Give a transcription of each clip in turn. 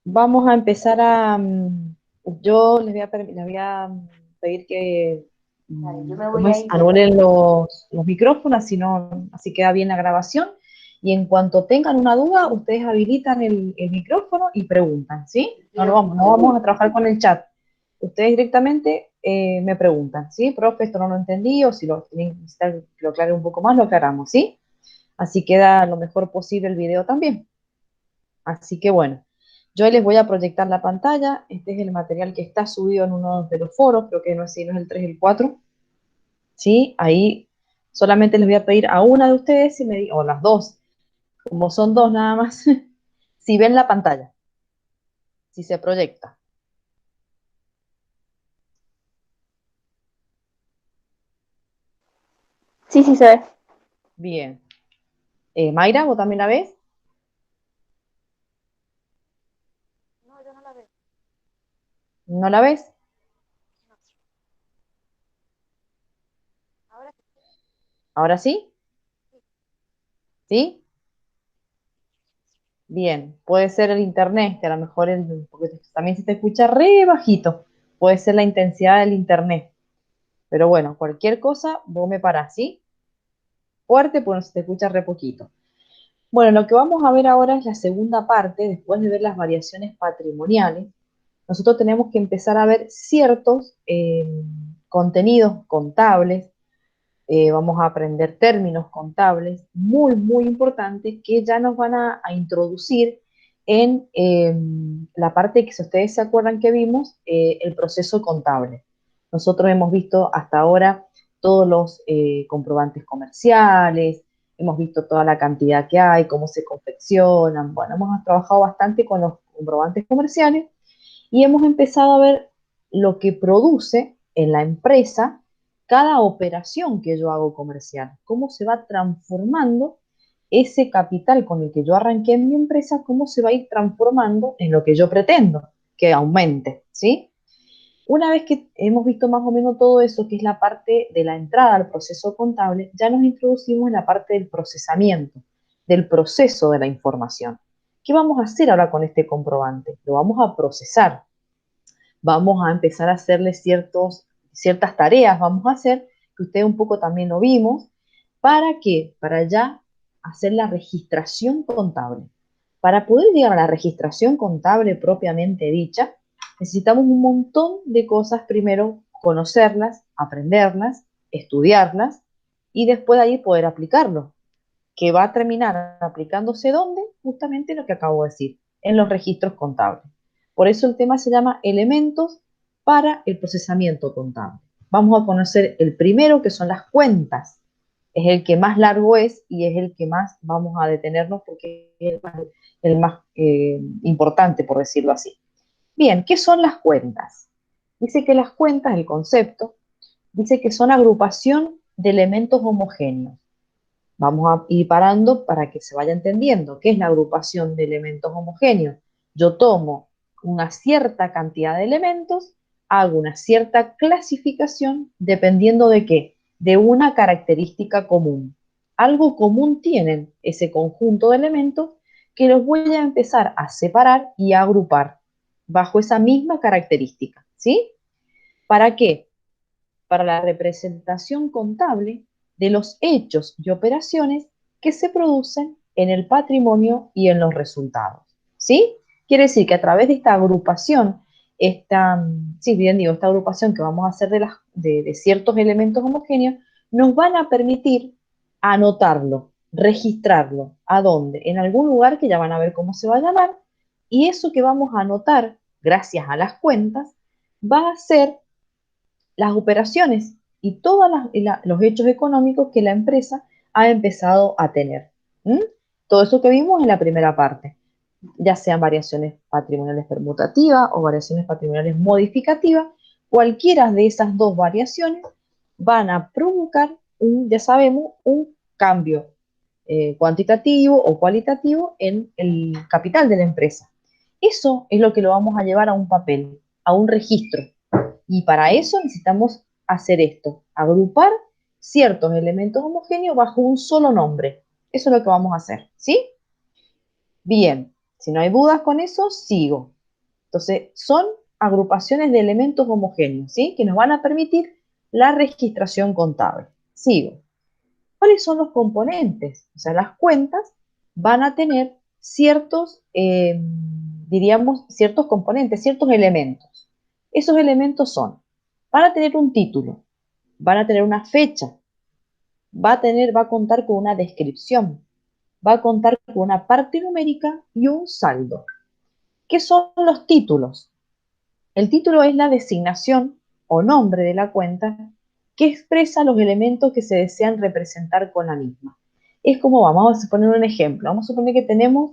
Vamos a empezar a... yo les voy a pedir que, Vale, yo me ¿cómo voy a es? ir de... Anulen los micrófonos, así queda bien la grabación. Y en cuanto tengan una duda, ustedes habilitan el micrófono y preguntan, ¿sí? No vamos a trabajar con el chat. Ustedes directamente me preguntan, ¿sí? Profe, esto no lo entendí, o si lo necesitan que lo aclare un poco más, lo aclaramos, ¿sí? Así queda lo mejor posible el video también. Así que bueno, yo ahí les voy a proyectar la pantalla. Este es el material que está subido en uno de los foros, creo que no es, si no es el 3 el 4. ¿Sí? Ahí solamente les voy a pedir a una de ustedes, o las dos, como son dos nada más, si ven la pantalla, si se proyecta. Sí, sí, se ve. Bien. Mayra, ¿vos también la ves? No, yo no la veo. ¿No la ves? No. Ahora sí. ¿Ahora sí? ¿Sí? Bien. Puede ser el internet, que a lo mejor porque también se te escucha re bajito. Puede ser la intensidad del internet. Pero bueno, cualquier cosa, vos me parás, ¿sí? Fuerte, pues se te escucha re poquito. Bueno, lo que vamos a ver ahora es la segunda parte, después de ver las variaciones patrimoniales. Nosotros tenemos que empezar a ver ciertos contenidos contables, vamos a aprender términos contables muy, muy importantes que ya nos van a introducir en la parte que, si ustedes se acuerdan que vimos, el proceso contable. Nosotros hemos visto hasta ahora todos los comprobantes comerciales, hemos visto toda la cantidad que hay, cómo se confeccionan. Bueno, hemos trabajado bastante con los comprobantes comerciales y hemos empezado a ver lo que produce en la empresa cada operación que yo hago comercial, cómo se va transformando ese capital con el que yo arranqué en mi empresa, cómo se va a ir transformando en lo que yo pretendo que aumente, ¿sí? Una vez que hemos visto más o menos todo eso, que es la parte de la entrada al proceso contable, ya nos introducimos en la parte del procesamiento, del proceso de la información. ¿Qué vamos a hacer ahora con este comprobante? Lo vamos a procesar, vamos a empezar a hacerle ciertas tareas, vamos a hacer, que ustedes un poco también lo vimos, ¿para qué? Para ya hacer la registración contable. Para poder llegar a la registración contable propiamente dicha, necesitamos un montón de cosas, primero conocerlas, aprenderlas, estudiarlas y después de ahí poder aplicarlo, que va a terminar aplicándose ¿dónde? Justamente lo que acabo de decir, en los registros contables. Por eso el tema se llama elementos para el procesamiento contable. Vamos a conocer el primero, que son las cuentas. Es el que más largo es y es el que más vamos a detenernos porque es el más importante, por decirlo así. Bien, ¿qué son las cuentas? Dice que las cuentas, el concepto, dice que son agrupación de elementos homogéneos. Vamos a ir parando para que se vaya entendiendo qué es la agrupación de elementos homogéneos. Yo tomo una cierta cantidad de elementos, hago una cierta clasificación dependiendo de qué, de una característica común. Algo común tienen ese conjunto de elementos que los voy a empezar a separar y a agrupar bajo esa misma característica, ¿sí? ¿Para qué? Para la representación contable de los hechos y operaciones que se producen en el patrimonio y en los resultados. ¿Sí? Quiere decir que a través de esta agrupación, sí, bien digo, esta agrupación que vamos a hacer de ciertos elementos homogéneos, nos van a permitir anotarlo, registrarlo. ¿A dónde? En algún lugar que ya van a ver cómo se va a llamar. Y eso que vamos a anotar, gracias a las cuentas, va a ser las operaciones y todos los hechos económicos que la empresa ha empezado a tener. ¿Mm? Todo eso que vimos en la primera parte, ya sean variaciones patrimoniales permutativas o variaciones patrimoniales modificativas, cualquiera de esas dos variaciones van a provocar, ya sabemos, un cambio cuantitativo o cualitativo en el capital de la empresa. Eso es lo que lo vamos a llevar a un papel, a un registro. Y para eso necesitamos hacer esto, agrupar ciertos elementos homogéneos bajo un solo nombre. Eso es lo que vamos a hacer, ¿sí? Bien. Si no hay dudas con eso, sigo. Entonces, son agrupaciones de elementos homogéneos, ¿sí? Que nos van a permitir la registración contable. Sigo. ¿Cuáles son los componentes? O sea, las cuentas van a tener ciertos, diríamos, ciertos componentes, ciertos elementos. Esos elementos son, van a tener un título, van a tener una fecha, va a contar con una descripción, va a contar con una parte numérica y un saldo. ¿Qué son los títulos? El título es la designación o nombre de la cuenta que expresa los elementos que se desean representar con la misma. Es como, vamos a poner un ejemplo, vamos a suponer que tenemos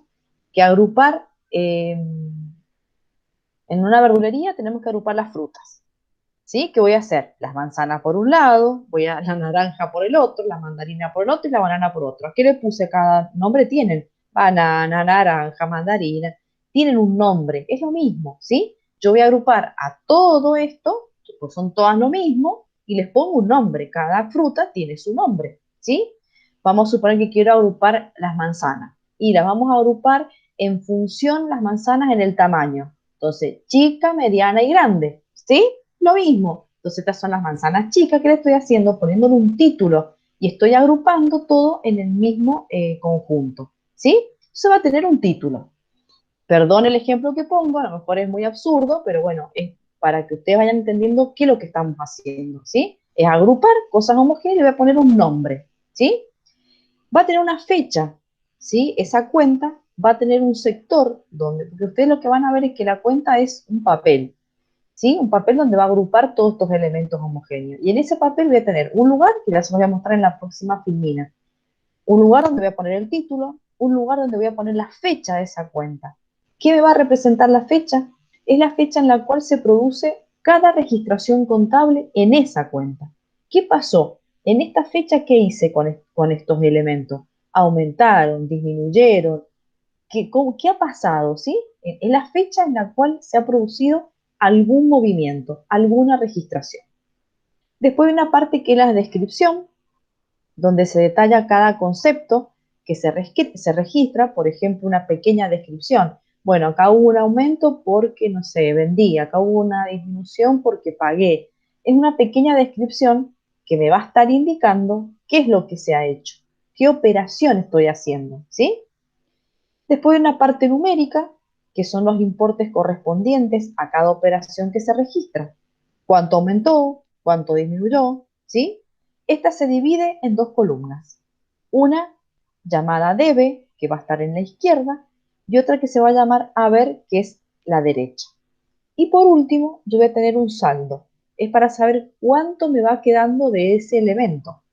que agrupar, en una verdulería tenemos que agrupar las frutas, ¿sí? ¿Qué voy a hacer? Las manzanas por un lado, la naranja por el otro, la mandarina por el otro y la banana por otro. ¿A qué le puse cada nombre? Tienen banana, naranja, mandarina, tienen un nombre, es lo mismo, ¿sí? Yo voy a agrupar a todo esto, pues son todas lo mismo, y les pongo un nombre. Cada fruta tiene su nombre, ¿sí? Vamos a suponer que quiero agrupar las manzanas y las vamos a agrupar en función las manzanas en el tamaño. Entonces, chica, mediana y grande, ¿sí? Lo mismo. Entonces, estas son las manzanas chicas que le estoy haciendo, poniéndole un título y estoy agrupando todo en el mismo conjunto, ¿sí? Eso va a tener un título. Perdón el ejemplo que pongo, a lo mejor es muy absurdo, pero bueno, es para que ustedes vayan entendiendo qué es lo que estamos haciendo, ¿sí? Es agrupar cosas homogéneas y voy a poner un nombre, ¿sí? Va a tener una fecha, ¿sí? Esa cuenta va a tener un sector donde, porque ustedes lo que van a ver es que la cuenta es un papel, ¿sí? Un papel donde va a agrupar todos estos elementos homogéneos. Y en ese papel voy a tener un lugar, que ya se los voy a mostrar en la próxima filmina, un lugar donde voy a poner el título, un lugar donde voy a poner la fecha de esa cuenta. ¿Qué me va a representar la fecha? Es la fecha en la cual se produce cada registración contable en esa cuenta. ¿Qué pasó? En esta fecha, ¿qué hice con estos elementos? ¿Aumentaron? ¿Disminuyeron? ¿Qué ha pasado? ¿Sí? Es la fecha en la cual se ha producido algún movimiento, alguna registración. Después hay una parte que es la descripción, donde se detalla cada concepto que se registra, por ejemplo, una pequeña descripción. Bueno, acá hubo un aumento porque, no sé, vendí, acá hubo una disminución porque pagué. Es una pequeña descripción que me va a estar indicando qué es lo que se ha hecho, qué operación estoy haciendo, ¿sí? Después hay una parte numérica, que son los importes correspondientes a cada operación que se registra. ¿Cuánto aumentó? ¿Cuánto disminuyó? ¿Sí? Esta se divide en dos columnas. Una llamada debe, que va a estar en la izquierda, y otra que se va a llamar haber, que es la derecha. Y por último, yo voy a tener un saldo. Es para saber cuánto me va quedando de ese elemento.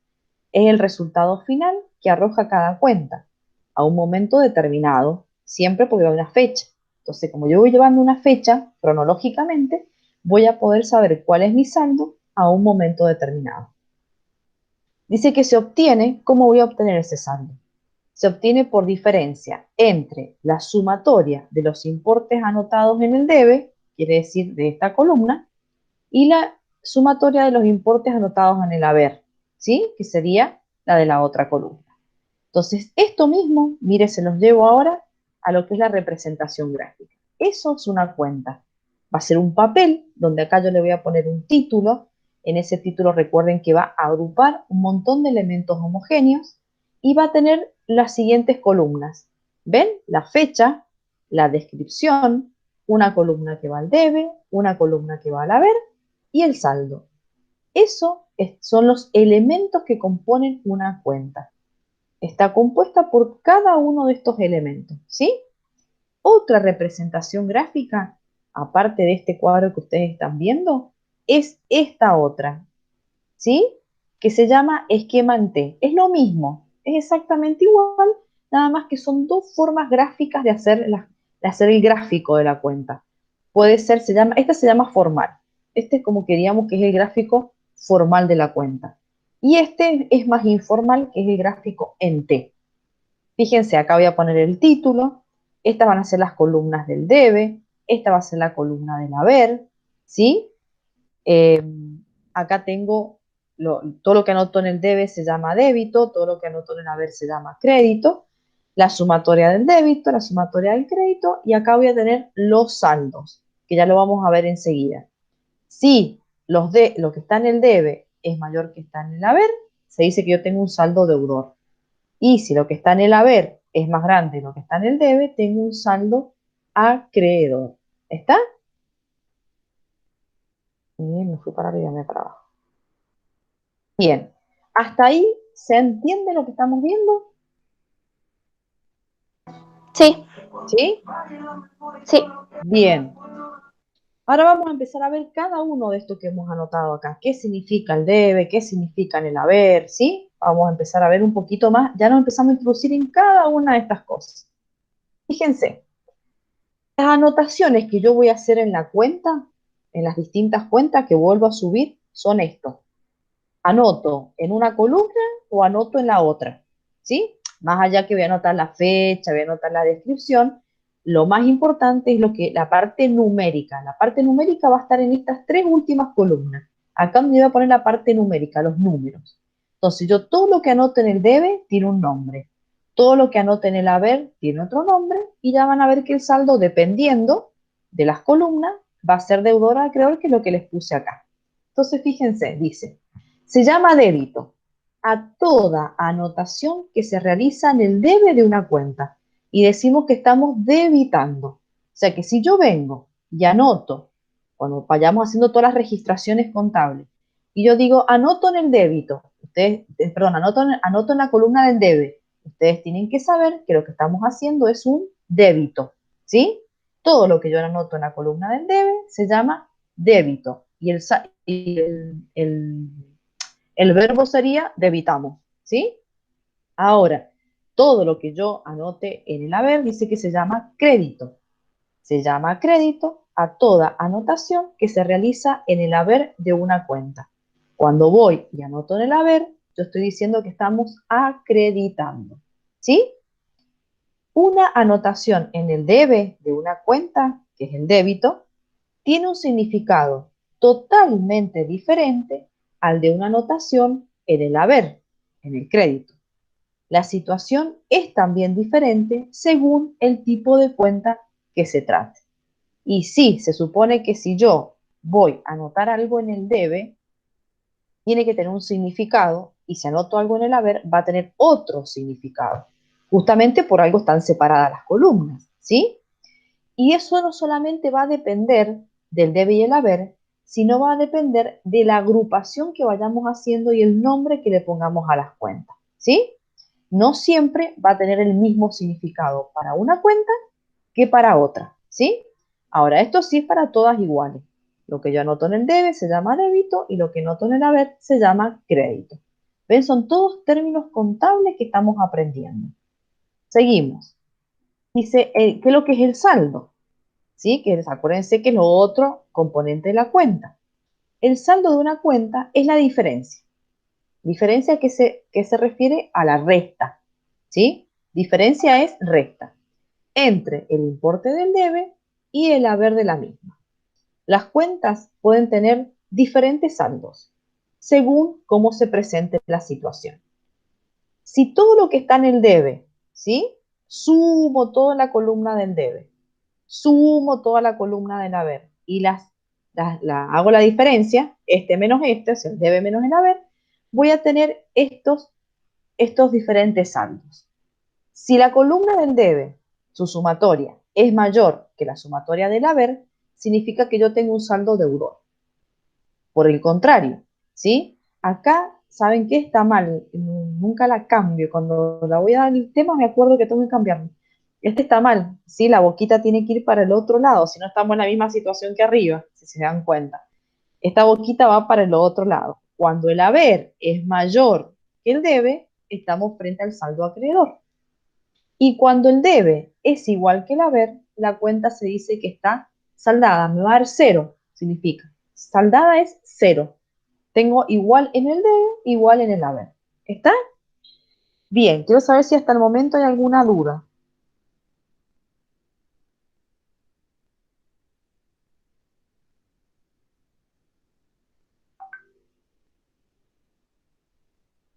Es el resultado final que arroja cada cuenta a un momento determinado, siempre porque hay una fecha. Entonces, como yo voy llevando una fecha cronológicamente, voy a poder saber cuál es mi saldo a un momento determinado. Dice que se obtiene, ¿cómo voy a obtener ese saldo? Se obtiene por diferencia entre la sumatoria de los importes anotados en el debe, quiere decir de esta columna, y la sumatoria de los importes anotados en el haber, ¿sí? Que sería la de la otra columna. Entonces, esto mismo, mire, se los llevo ahora a lo que es la representación gráfica. Eso es una cuenta. Va a ser un papel donde acá yo le voy a poner un título. En ese título recuerden que va a agrupar un montón de elementos homogéneos y va a tener las siguientes columnas. ¿Ven? La fecha, la descripción, una columna que va al debe, una columna que va al haber y el saldo. Eso son los elementos que componen una cuenta. Está compuesta por cada uno de estos elementos, ¿sí? Otra representación gráfica, aparte de este cuadro que ustedes están viendo, es esta otra, ¿sí? Que se llama esquema en T. Es lo mismo, es exactamente igual, nada más que son dos formas gráficas de hacer el gráfico de la cuenta. Puede ser, esta se llama formal. Este es como queríamos que es el gráfico formal de la cuenta. Y este es más informal, que es el gráfico en T. Fíjense, acá voy a poner el título, estas van a ser las columnas del debe, esta va a ser la columna del haber, ¿sí? Eh, Acá tengo todo lo que anoto en el debe se llama débito, todo lo que anoto en el haber se llama crédito. la sumatoria del débito, la sumatoria del crédito, y acá voy a tener los saldos, que ya lo vamos a ver enseguida. Si lo que está en el debe es mayor que está en el haber, se dice que yo tengo un saldo deudor. Y si lo que está en el haber es más grande de lo que está en el debe, tengo un saldo acreedor. ¿Está? Bien, me fui para arriba, me para abajo. Bien, ¿hasta ahí se entiende lo que estamos viendo? Sí, ¿Sí? sí. Bien. Ahora vamos a empezar a ver cada uno de estos que hemos anotado acá. ¿Qué significa el debe? ¿Qué significa el haber? ¿Sí? Vamos a empezar a ver un poquito más. Ya nos empezamos a introducir en cada una de estas cosas. Fíjense, las anotaciones que yo voy a hacer en la cuenta, en las distintas cuentas que vuelvo a subir, son estos. Anoto en una columna o anoto en la otra, ¿sí? Más allá que voy a anotar la fecha, voy a anotar la descripción, lo más importante es la parte numérica. La parte numérica va a estar en estas tres últimas columnas. Acá me voy a poner la parte numérica, los números. Entonces yo todo lo que anoto en el debe tiene un nombre. Todo lo que anote en el haber tiene otro nombre y ya van a ver que el saldo, dependiendo de las columnas, va a ser deudor al acreedor, que es lo que les puse acá. Entonces, fíjense, dice, se llama débito a toda anotación que se realiza en el debe de una cuenta y decimos que estamos debitando. O sea que si yo vengo y anoto, cuando vayamos haciendo todas las registraciones contables, y yo digo, anoto en el débito, perdón, anoto en la columna del debe, ustedes tienen que saber que lo que estamos haciendo es un débito, ¿sí? Todo lo que yo anoto en la columna del debe se llama débito y el verbo sería debitamos, ¿sí? Ahora, todo lo que yo anote en el haber dice que se llama crédito. Se llama crédito a toda anotación que se realiza en el haber de una cuenta. Cuando voy y anoto en el haber, yo estoy diciendo que estamos acreditando, ¿sí? Una anotación en el debe de una cuenta, que es el débito, tiene un significado totalmente diferente al de una anotación en el haber, en el crédito. La situación es también diferente según el tipo de cuenta que se trate. Y sí, se supone que si yo voy a anotar algo en el debe, tiene que tener un significado, y si anoto algo en el haber, va a tener otro significado. Justamente por algo están separadas las columnas, ¿sí? Y eso no solamente va a depender del debe y el haber, sino va a depender de la agrupación que vayamos haciendo y el nombre que le pongamos a las cuentas, ¿sí? No siempre va a tener el mismo significado para una cuenta que para otra, ¿sí? Ahora, esto sí es para todas iguales. Lo que yo anoto en el debe se llama débito y lo que anoto en el haber se llama crédito. ¿Ven? Son todos términos contables que estamos aprendiendo. Seguimos. Dice, ¿qué es lo que es el saldo? ¿Sí? Que acuérdense que es lo otro componente de la cuenta. El saldo de una cuenta es la diferencia. Diferencia que se refiere a la resta, ¿sí? Diferencia es resta entre el importe del debe y el haber de la misma. Las cuentas pueden tener diferentes saldos según cómo se presente la situación. Si todo lo que está en el debe, ¿sí? Sumo toda la columna del debe, sumo toda la columna del haber y hago la diferencia, este menos este, o sea, el debe menos el haber, voy a tener estos diferentes saldos. Si la columna del debe, su sumatoria, es mayor que la sumatoria del haber, significa que yo tengo un saldo deudor. Por el contrario, ¿sí? Acá, ¿saben qué? Está mal. Nunca la cambio. Cuando la voy a dar el tema, me acuerdo que tengo que cambiarlo. Este está mal, ¿sí? La boquita tiene que ir para el otro lado, si no estamos en la misma situación que arriba, si se dan cuenta. Esta boquita va para el otro lado. Cuando el haber es mayor que el debe, estamos frente al saldo acreedor. Y cuando el debe es igual que el haber, la cuenta se dice que está saldada. Me va a dar cero, significa. Saldada es cero. Tengo igual en el debe, igual en el haber. ¿Está? Bien, quiero saber si hasta el momento hay alguna duda.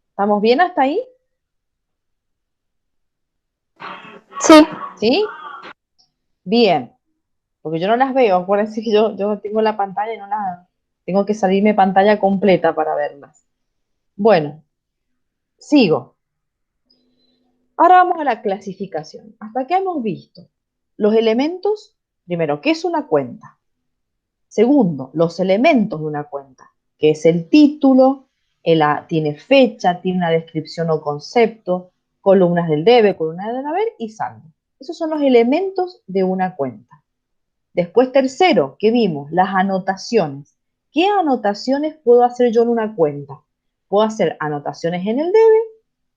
¿Estamos bien hasta ahí? Sí, ¿Sí? Bien, porque yo no las veo, acuérdense que yo tengo la pantalla y no la... Tengo que salirme pantalla completa para verlas. Bueno, sigo. Ahora vamos a la clasificación. Hasta acá hemos visto los elementos, primero, ¿qué es una cuenta? Segundo, los elementos de una cuenta, que es el título, tiene fecha, tiene una descripción o concepto, columnas del debe, columnas del haber y saldo. Esos son los elementos de una cuenta. Después, tercero, ¿qué vimos? Las anotaciones. ¿Qué anotaciones puedo hacer yo en una cuenta? Puedo hacer anotaciones en el debe,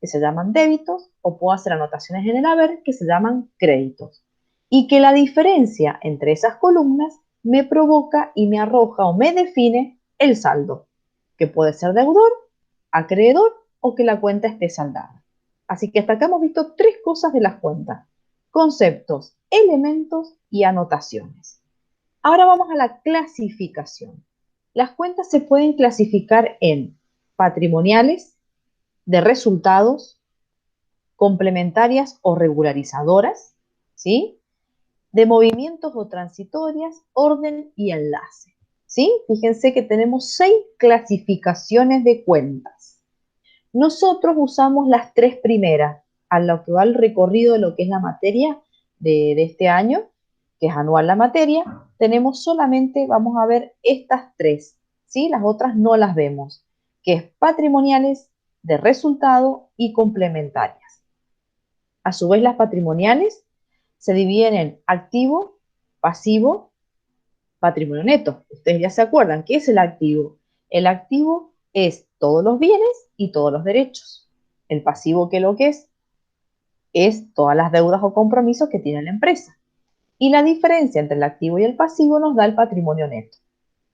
que se llaman débitos, o puedo hacer anotaciones en el haber, que se llaman créditos. Y que la diferencia entre esas columnas me provoca y me arroja o me define el saldo, que puede ser deudor, acreedor o que la cuenta esté saldada. Así que hasta acá hemos visto tres cosas de las cuentas: conceptos, elementos y anotaciones. Ahora vamos a la clasificación. Las cuentas se pueden clasificar en patrimoniales, de resultados, complementarias o regularizadoras, ¿sí? De movimientos o transitorias, orden y enlace, ¿sí? Fíjense que tenemos 6 clasificaciones de cuentas. Nosotros usamos las 3 primeras, a lo que va el recorrido de lo que es la materia de este año, que es anual la materia. Tenemos solamente, vamos a ver estas 3, ¿sí? Las otras no las vemos, que es patrimoniales, de resultado y complementarias. A su vez, las patrimoniales se dividen en activo, pasivo, patrimonio neto. Ustedes ya se acuerdan, ¿qué es el activo? El activo es todos los bienes y todos los derechos. El pasivo, ¿qué es lo que es todas las deudas o compromisos que tiene la empresa. Y la diferencia entre el activo y el pasivo nos da el patrimonio neto.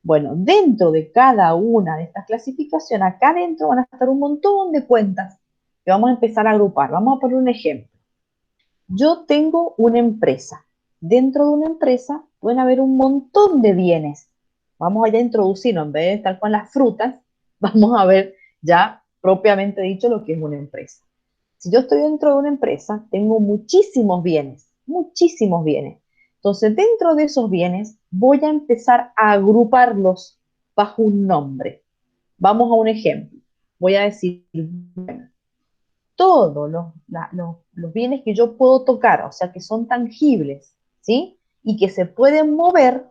Bueno, dentro de cada una de estas clasificaciones, acá dentro van a estar un montón de cuentas que vamos a empezar a agrupar. Vamos a poner un ejemplo. Yo tengo una empresa. Dentro de una empresa pueden haber un montón de bienes. Vamos allá a introducirnos, en vez de estar con las frutas, vamos a ver ya propiamente dicho lo que es una empresa. Si yo estoy dentro de una empresa, tengo muchísimos bienes, muchísimos bienes. Entonces, dentro de esos bienes, voy a empezar a agruparlos bajo un nombre. Vamos a un ejemplo. Voy a decir, bueno, todos los bienes que yo puedo tocar, o sea, que son tangibles, ¿sí? Y que se pueden mover,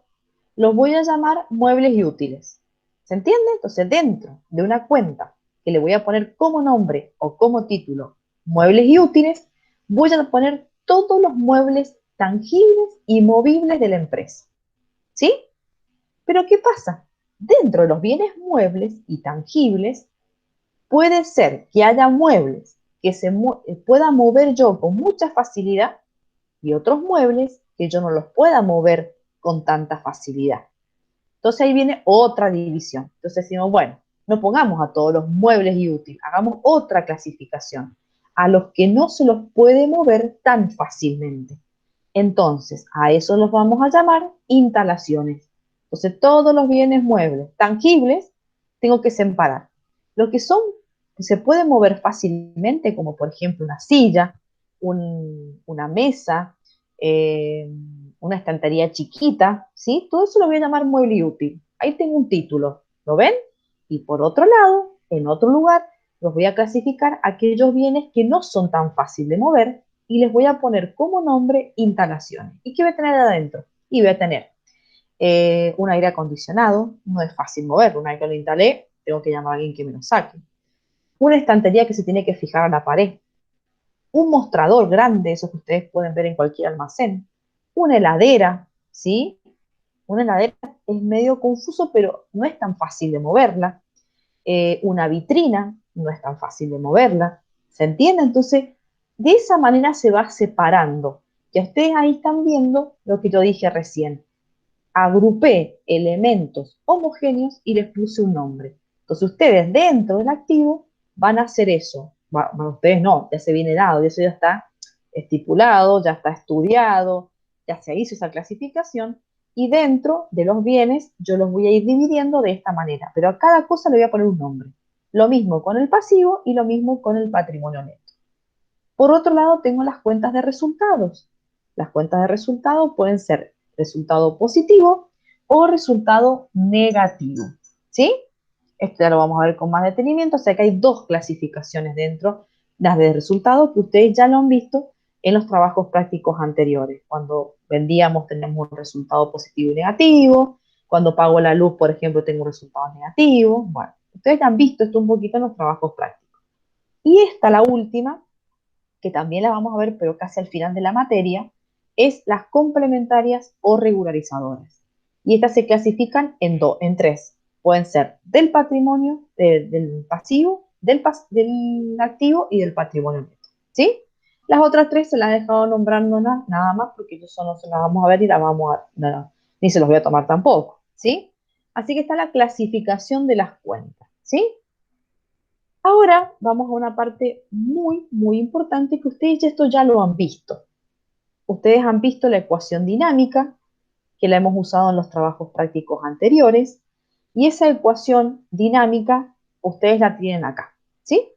los voy a llamar muebles y útiles. ¿Se entiende? Entonces, dentro de una cuenta que le voy a poner como nombre o como título muebles y útiles, voy a poner todos los muebles tangibles y movibles de la empresa. ¿Sí? Pero ¿qué pasa? Dentro de los bienes muebles y tangibles, puede ser que haya muebles que pueda mover yo con mucha facilidad y otros muebles que yo no los pueda mover con tanta facilidad. Entonces ahí viene otra división. Entonces decimos, bueno, no pongamos a todos los muebles y útiles, hagamos otra clasificación, a los que no se los puede mover tan fácilmente. Entonces, a eso los vamos a llamar instalaciones. Entonces, todos los bienes muebles tangibles tengo que separar. Los que son, que se pueden mover fácilmente, como por ejemplo una silla, una mesa, eh, una estantería chiquita, ¿sí? Todo eso lo voy a llamar mueble y útil. Ahí tengo un título, ¿lo ven? Y por otro lado, en otro lugar, los voy a clasificar aquellos bienes que no son tan fáciles de mover y les voy a poner como nombre instalaciones. ¿Y qué voy a tener adentro? Y voy a tener un aire acondicionado, no es fácil moverlo, una vez que lo instalé, tengo que llamar a alguien que me lo saque. Una estantería que se tiene que fijar a la pared, un mostrador grande, eso que ustedes pueden ver en cualquier almacén, una heladera, ¿sí? Una heladera es medio confuso, pero no es tan fácil de moverla. Una vitrina no es tan fácil de moverla. ¿Se entiende? Entonces, de esa manera se va separando. Ya ustedes ahí están viendo lo que yo dije recién. Agrupé elementos homogéneos y les puse un nombre. Entonces, ustedes dentro del activo van a hacer eso. Bueno, ustedes no, ya se viene dado, y eso ya está estipulado, ya está estudiado, ya se hizo esa clasificación, y dentro de los bienes yo los voy a ir dividiendo de esta manera, pero a cada cosa le voy a poner un nombre. Lo mismo con el pasivo y lo mismo con el patrimonio neto. Por otro lado, tengo las cuentas de resultados. Las cuentas de resultados pueden ser resultado positivo o resultado negativo, ¿sí? Esto ya lo vamos a ver con más detenimiento, o sea que hay dos clasificaciones dentro, las de resultados que ustedes ya lo han visto en los trabajos prácticos anteriores. Cuando vendíamos tenemos un resultado positivo y negativo, cuando pago la luz, por ejemplo, tengo resultados negativos. Bueno, ustedes ya han visto esto un poquito en los trabajos prácticos. Y esta, la última, que también la vamos a ver, pero casi al final de la materia, es las complementarias o regularizadoras. Y estas se clasifican en tres. Pueden ser del patrimonio, del pasivo, del activo y del patrimonio neto. ¿Sí? Las otras tres se las he dejado nombrando nada más porque yo solo se las vamos a ver y las vamos a, no, ni se los voy a tomar tampoco. ¿Sí? Así que está la clasificación de las cuentas. ¿Sí? Ahora vamos a una parte muy, muy importante que ustedes esto ya lo han visto. Ustedes han visto la ecuación dinámica, que la hemos usado en los trabajos prácticos anteriores, y esa ecuación dinámica ustedes la tienen acá, ¿sí?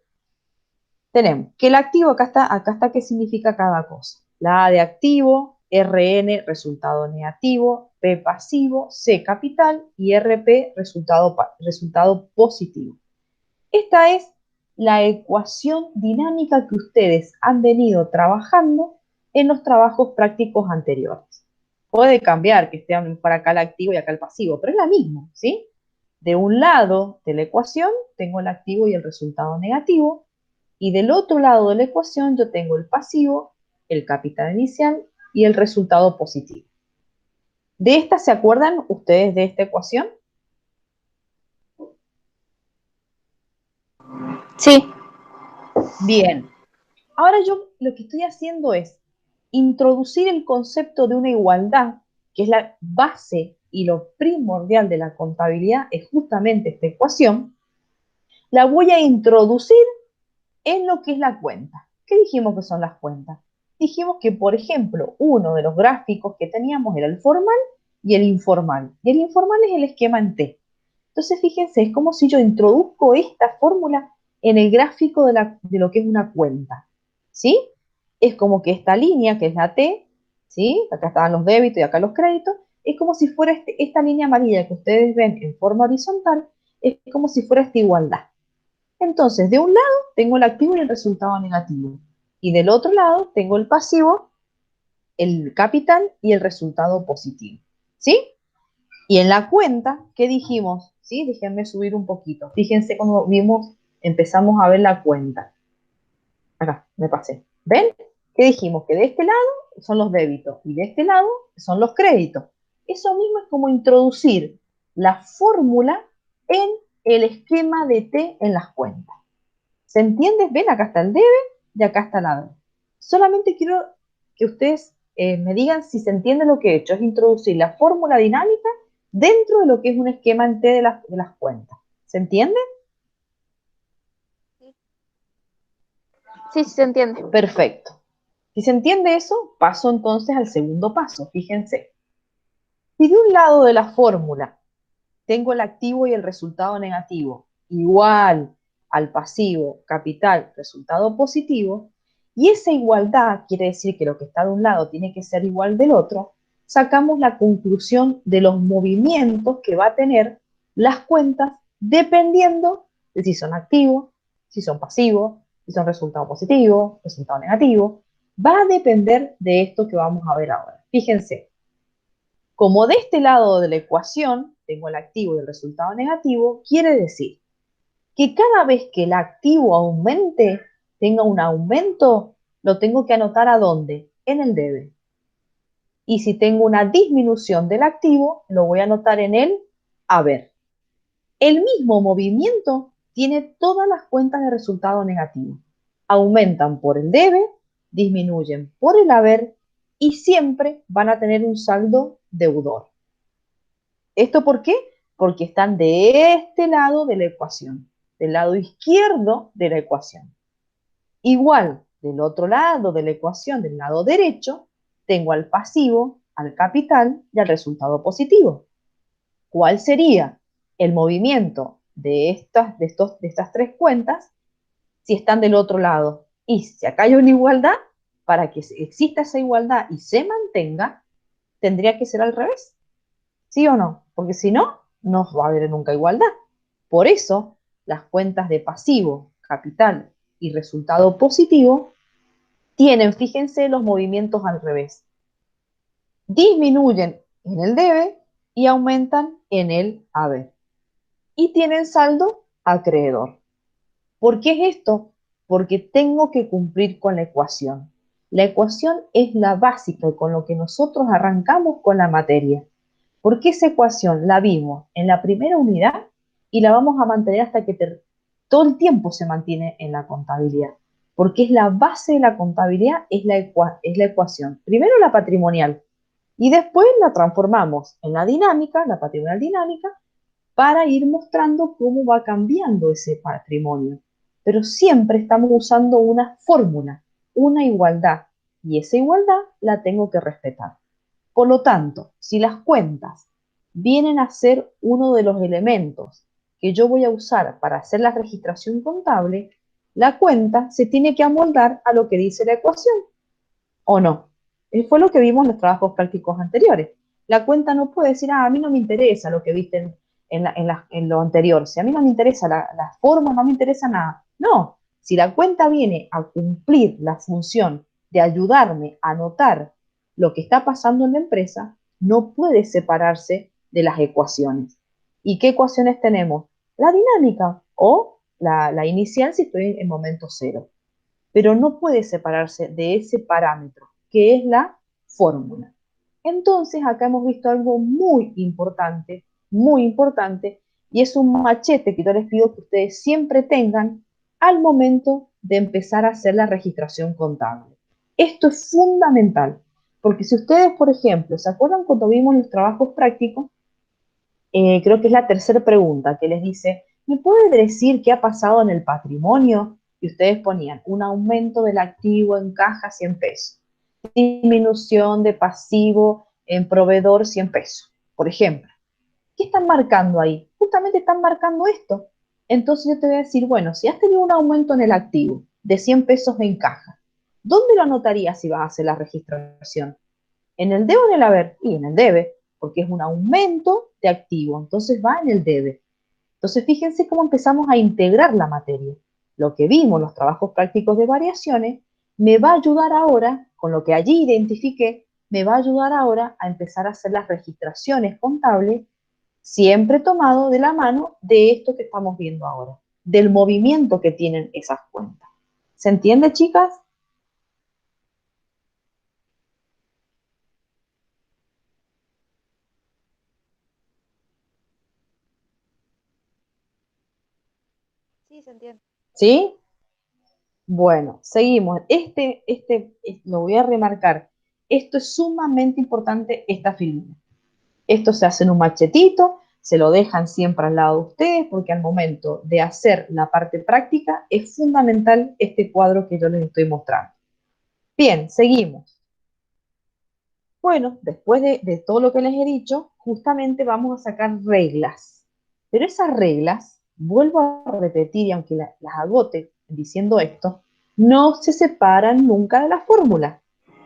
Tenemos que el activo, acá está qué significa cada cosa. La A de activo, RN, resultado negativo, P pasivo, C capital y RP, resultado positivo. Esta es la ecuación dinámica que ustedes han venido trabajando en los trabajos prácticos anteriores. Puede cambiar que esté para acá el activo y acá el pasivo, pero es la misma, ¿sí? De un lado de la ecuación tengo el activo y el resultado negativo, y del otro lado de la ecuación yo tengo el pasivo, el capital inicial y el resultado positivo. ¿De esta se acuerdan ustedes de esta ecuación? Sí, Bien. Ahora yo lo que estoy haciendo es introducir el concepto de una igualdad, que es la base y lo primordial de la contabilidad, es justamente esta ecuación, la voy a introducir en lo que es la cuenta. ¿Qué dijimos que son las cuentas? Dijimos que, por ejemplo, uno de los gráficos que teníamos era el formal y el informal. Y el informal es el esquema en T. Entonces, fíjense, es como si yo introduzco esta fórmula en el gráfico de lo que es una cuenta. ¿Sí? Es como que esta línea, que es la T, ¿sí? Acá estaban los débitos y acá los créditos, es como si fuera esta línea amarilla que ustedes ven en forma horizontal, es como si fuera esta igualdad. Entonces, de un lado tengo el activo y el resultado negativo. Y del otro lado tengo el pasivo, el capital y el resultado positivo. ¿Sí? Y en la cuenta, ¿qué dijimos? ¿Sí? Déjenme subir un poquito. Fíjense cuando empezamos a ver la cuenta. Acá, me pasé. ¿Ven? ¿Qué dijimos? Que de este lado son los débitos y de este lado son los créditos. Eso mismo es como introducir la fórmula en el esquema de T en las cuentas. ¿Se entiende? ¿Ven? Acá está el debe y acá está la B. Solamente quiero que ustedes me digan si se entiende lo que he hecho. Es introducir la fórmula dinámica dentro de lo que es un esquema en T de las cuentas. ¿Se entiende? sí, sí se entiende. Perfecto. Si se entiende eso, paso entonces al segundo paso. Fíjense. Si de un lado de la fórmula tengo el activo y el resultado negativo igual al pasivo, capital, resultado positivo, y esa igualdad quiere decir que lo que está de un lado tiene que ser igual del otro, sacamos la conclusión de los movimientos que va a tener las cuentas dependiendo de si son activos, si son pasivos, si son resultado positivo, resultado negativo. Va a depender de esto que vamos a ver ahora. Fíjense, como de este lado de la ecuación tengo el activo y el resultado negativo, quiere decir que cada vez que el activo aumente, tenga un aumento, lo tengo que anotar ¿a dónde? En el debe. Y si tengo una disminución del activo, lo voy a anotar en el haber. El mismo movimiento tiene todas las cuentas de resultado negativo. Aumentan por el debe, disminuyen por el haber y siempre van a tener un saldo deudor. ¿Esto por qué? Porque están de este lado de la ecuación, del lado izquierdo de la ecuación. Igual, del otro lado de la ecuación, del lado derecho, tengo al pasivo, al capital y al resultado positivo. ¿Cuál sería el movimiento de estas tres cuentas si están del otro lado? Y si acá hay una igualdad, para que exista esa igualdad y se mantenga, tendría que ser al revés. ¿Sí o no? Porque si no, no va a haber nunca igualdad. Por eso, las cuentas de pasivo, capital y resultado positivo tienen, fíjense, los movimientos al revés. Disminuyen en el debe y aumentan en el haber. Y tienen saldo acreedor. ¿Por qué es esto? Porque tengo que cumplir con la ecuación. La ecuación es la básica con lo que nosotros arrancamos con la materia. Porque esa ecuación la vimos en la primera unidad y la vamos a mantener hasta que todo el tiempo se mantiene en la contabilidad. Porque es la base de la contabilidad, es la ecuación. Primero la patrimonial y después la transformamos en la dinámica, la patrimonial dinámica, para ir mostrando cómo va cambiando ese patrimonio. Pero siempre estamos usando una fórmula, una igualdad, y esa igualdad la tengo que respetar. Por lo tanto, si las cuentas vienen a ser uno de los elementos que yo voy a usar para hacer la registración contable, la cuenta se tiene que amoldar a lo que dice la ecuación, ¿o no? Fue lo que vimos en los trabajos prácticos anteriores. La cuenta no puede decir, a mí no me interesa lo que viste en lo anterior, si a mí no me interesa la forma, no me interesa nada. No, si la cuenta viene a cumplir la función de ayudarme a notar lo que está pasando en la empresa, no puede separarse de las ecuaciones. ¿Y qué ecuaciones tenemos? La dinámica o la inicial si estoy en momento cero, pero no puede separarse de ese parámetro, que es la fórmula. Entonces, acá hemos visto algo muy importante, y es un machete que yo les pido que ustedes siempre tengan al momento de empezar a hacer la registración contable. Esto es fundamental, porque si ustedes, por ejemplo, ¿se acuerdan cuando vimos los trabajos prácticos? Creo que es la tercera pregunta, que les dice, ¿me puede decir qué ha pasado en el patrimonio? Y ustedes ponían un aumento del activo en caja 100 pesos, disminución de pasivo en proveedor 100 pesos, por ejemplo. ¿Qué están marcando ahí? Justamente están marcando esto. Entonces yo te voy a decir, bueno, si has tenido un aumento en el activo de 100 pesos en caja, ¿dónde lo anotarías si vas a hacer la registración? ¿En el debe o en el haber? Y en el debe, porque es un aumento de activo, entonces va en el debe. Entonces fíjense cómo empezamos a integrar la materia. Lo que vimos, los trabajos prácticos de variaciones, me va a ayudar ahora, con lo que allí identifiqué, me va a ayudar ahora a empezar a hacer las registraciones contables, siempre tomado de la mano de esto que estamos viendo ahora, del movimiento que tienen esas cuentas. ¿Se entiende, chicas? Sí, se entiende. ¿Sí? Bueno, seguimos. Lo voy a remarcar. Esto es sumamente importante, esta figura. Esto se hace en un machetito, se lo dejan siempre al lado de ustedes, porque al momento de hacer la parte práctica es fundamental este cuadro que yo les estoy mostrando. Bien, seguimos. Bueno, después de todo lo que les he dicho, justamente vamos a sacar reglas. Pero esas reglas, vuelvo a repetir, y aunque las agote diciendo esto, no se separan nunca de la fórmula.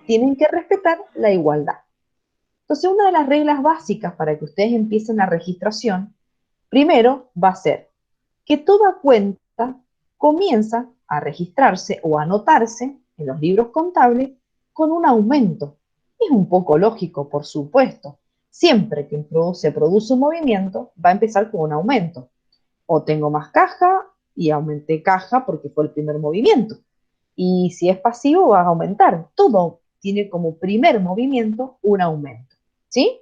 Tienen que respetar la igualdad. Entonces, una de las reglas básicas para que ustedes empiecen la registración, primero va a ser que toda cuenta comienza a registrarse o a anotarse en los libros contables con un aumento. Es un poco lógico, por supuesto. Siempre que se produce un movimiento, va a empezar con un aumento. O tengo más caja y aumenté caja porque fue el primer movimiento. Y si es pasivo, va a aumentar. Todo tiene como primer movimiento un aumento. ¿Sí?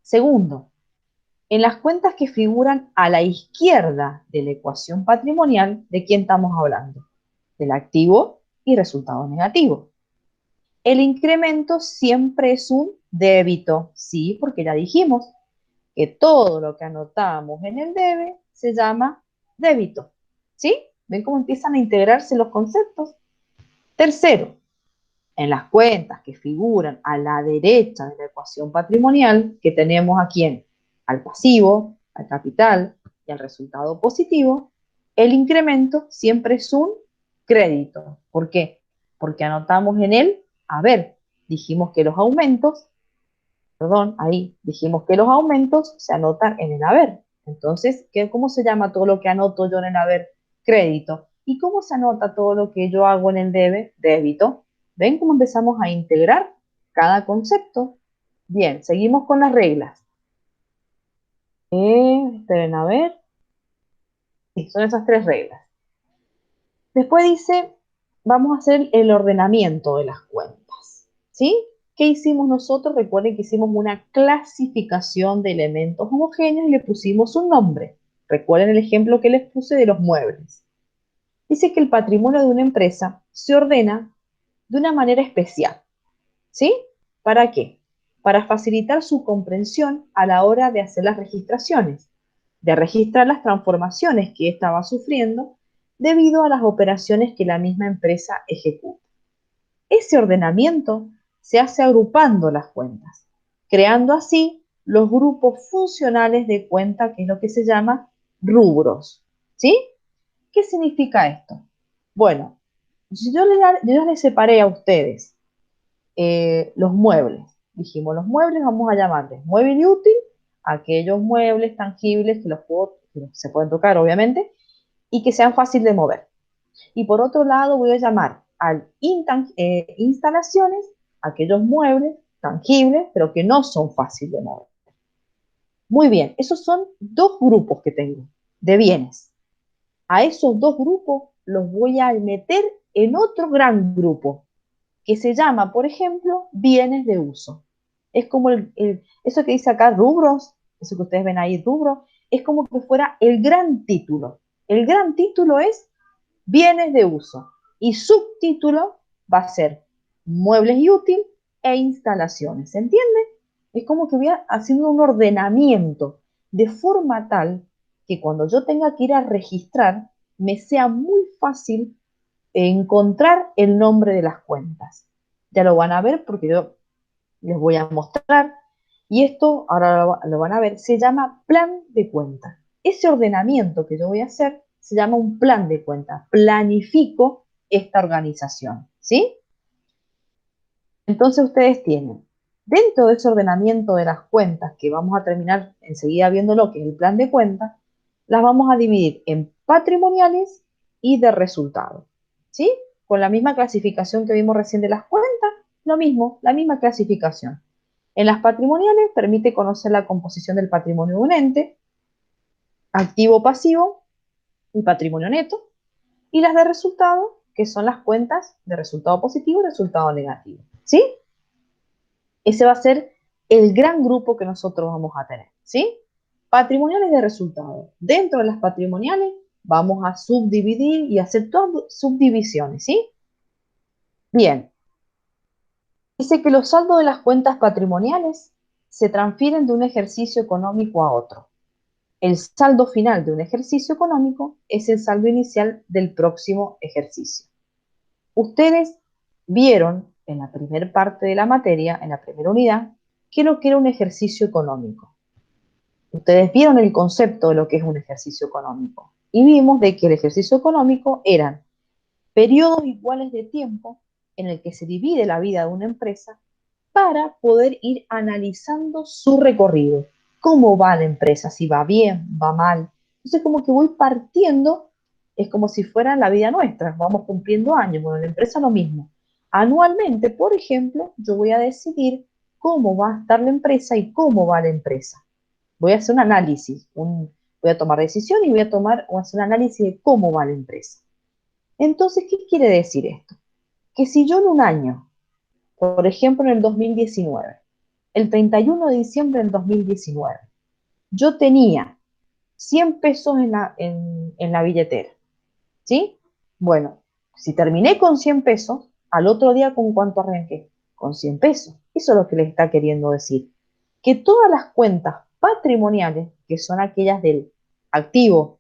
Segundo, en las cuentas que figuran a la izquierda de la ecuación patrimonial, ¿de quién estamos hablando? Del activo y resultado negativo. El incremento siempre es un débito, sí, porque ya dijimos que todo lo que anotamos en el debe se llama débito, ¿sí? ¿Ven cómo empiezan a integrarse los conceptos? Tercero, en las cuentas que figuran a la derecha de la ecuación patrimonial, que tenemos aquí al pasivo, al capital y al resultado positivo, el incremento siempre es un crédito. ¿Por qué? Porque anotamos en él, a ver, dijimos que los aumentos, perdón, ahí dijimos que los aumentos se anotan en el haber. Entonces, ¿cómo se llama todo lo que anoto yo en el haber? Crédito. ¿Y cómo se anota todo lo que yo hago en el debe? Débito. ¿Ven cómo empezamos a integrar cada concepto? Bien, seguimos con las reglas. Esperen a ver. Sí, son esas tres reglas. Después dice, vamos a hacer el ordenamiento de las cuentas. ¿Sí? ¿Qué hicimos nosotros? Recuerden que hicimos una clasificación de elementos homogéneos y le pusimos un nombre. Recuerden el ejemplo que les puse de los muebles. Dice que el patrimonio de una empresa se ordena de una manera especial. ¿Sí? ¿Para qué? Para facilitar su comprensión a la hora de hacer las registraciones, de registrar las transformaciones que estaba sufriendo debido a las operaciones que la misma empresa ejecuta. Ese ordenamiento se hace agrupando las cuentas, creando así los grupos funcionales de cuenta, que es lo que se llama rubros. ¿Sí? ¿Qué significa esto? Bueno, si yo les separé a ustedes los muebles. Dijimos, los muebles vamos a llamarles mueble útil, aquellos muebles tangibles que se pueden tocar, obviamente, y que sean fáciles de mover. Y por otro lado, voy a llamar al instalaciones, aquellos muebles tangibles, pero que no son fáciles de mover. Muy bien, esos son dos grupos que tengo de bienes. A esos dos grupos los voy a meter en otro gran grupo, que se llama, por ejemplo, bienes de uso. Es como eso que dice acá, rubros, eso que ustedes ven ahí, rubros, es como que fuera el gran título. El gran título es bienes de uso y subtítulo va a ser muebles y útil e instalaciones. ¿Se entiende? Es como que voy haciendo un ordenamiento de forma tal que cuando yo tenga que ir a registrar, me sea muy fácil encontrar el nombre de las cuentas. Ya lo van a ver porque yo les voy a mostrar. Y esto, ahora lo van a ver, se llama plan de cuenta. Ese ordenamiento que yo voy a hacer se llama un plan de cuenta. Planifico esta organización, ¿sí? Entonces ustedes tienen, dentro de ese ordenamiento de las cuentas, que vamos a terminar enseguida viendo lo que es el plan de cuentas, las vamos a dividir en patrimoniales y de resultados, ¿sí? Con la misma clasificación que vimos recién de las cuentas, lo mismo, la misma clasificación. En las patrimoniales permite conocer la composición del patrimonio de un ente, activo, pasivo y patrimonio neto, y las de resultado, que son las cuentas de resultado positivo y resultado negativo, ¿sí? Ese va a ser el gran grupo que nosotros vamos a tener, ¿sí? Patrimoniales de resultados. Dentro de las patrimoniales vamos a subdividir y hacer todas subdivisiones, ¿sí? Bien, dice que los saldos de las cuentas patrimoniales se transfieren de un ejercicio económico a otro. El saldo final de un ejercicio económico es el saldo inicial del próximo ejercicio. Ustedes vieron en la primera parte de la materia, en la primera unidad, que lo que era un ejercicio económico. Ustedes vieron el concepto de lo que es un ejercicio económico y vimos de que el ejercicio económico eran periodos iguales de tiempo en el que se divide la vida de una empresa para poder ir analizando su recorrido. ¿Cómo va la empresa? Si va bien, va mal. Entonces, como que voy partiendo, es como si fuera la vida nuestra, vamos cumpliendo años. Bueno, en la empresa lo mismo. Anualmente, por ejemplo, yo voy a decidir cómo va a estar la empresa y cómo va la empresa. Voy a hacer un análisis, voy a tomar decisión y voy a hacer un análisis de cómo va la empresa. Entonces, ¿qué quiere decir esto? Que si yo en un año, por ejemplo en el 2019, el 31 de diciembre del 2019, yo tenía 100 pesos en la billetera, ¿sí? Bueno, si terminé con 100 pesos, al otro día, ¿con cuánto arranqué? Con 100 pesos. Eso es lo que les está queriendo decir. Que todas las cuentas patrimoniales, que son aquellas del activo,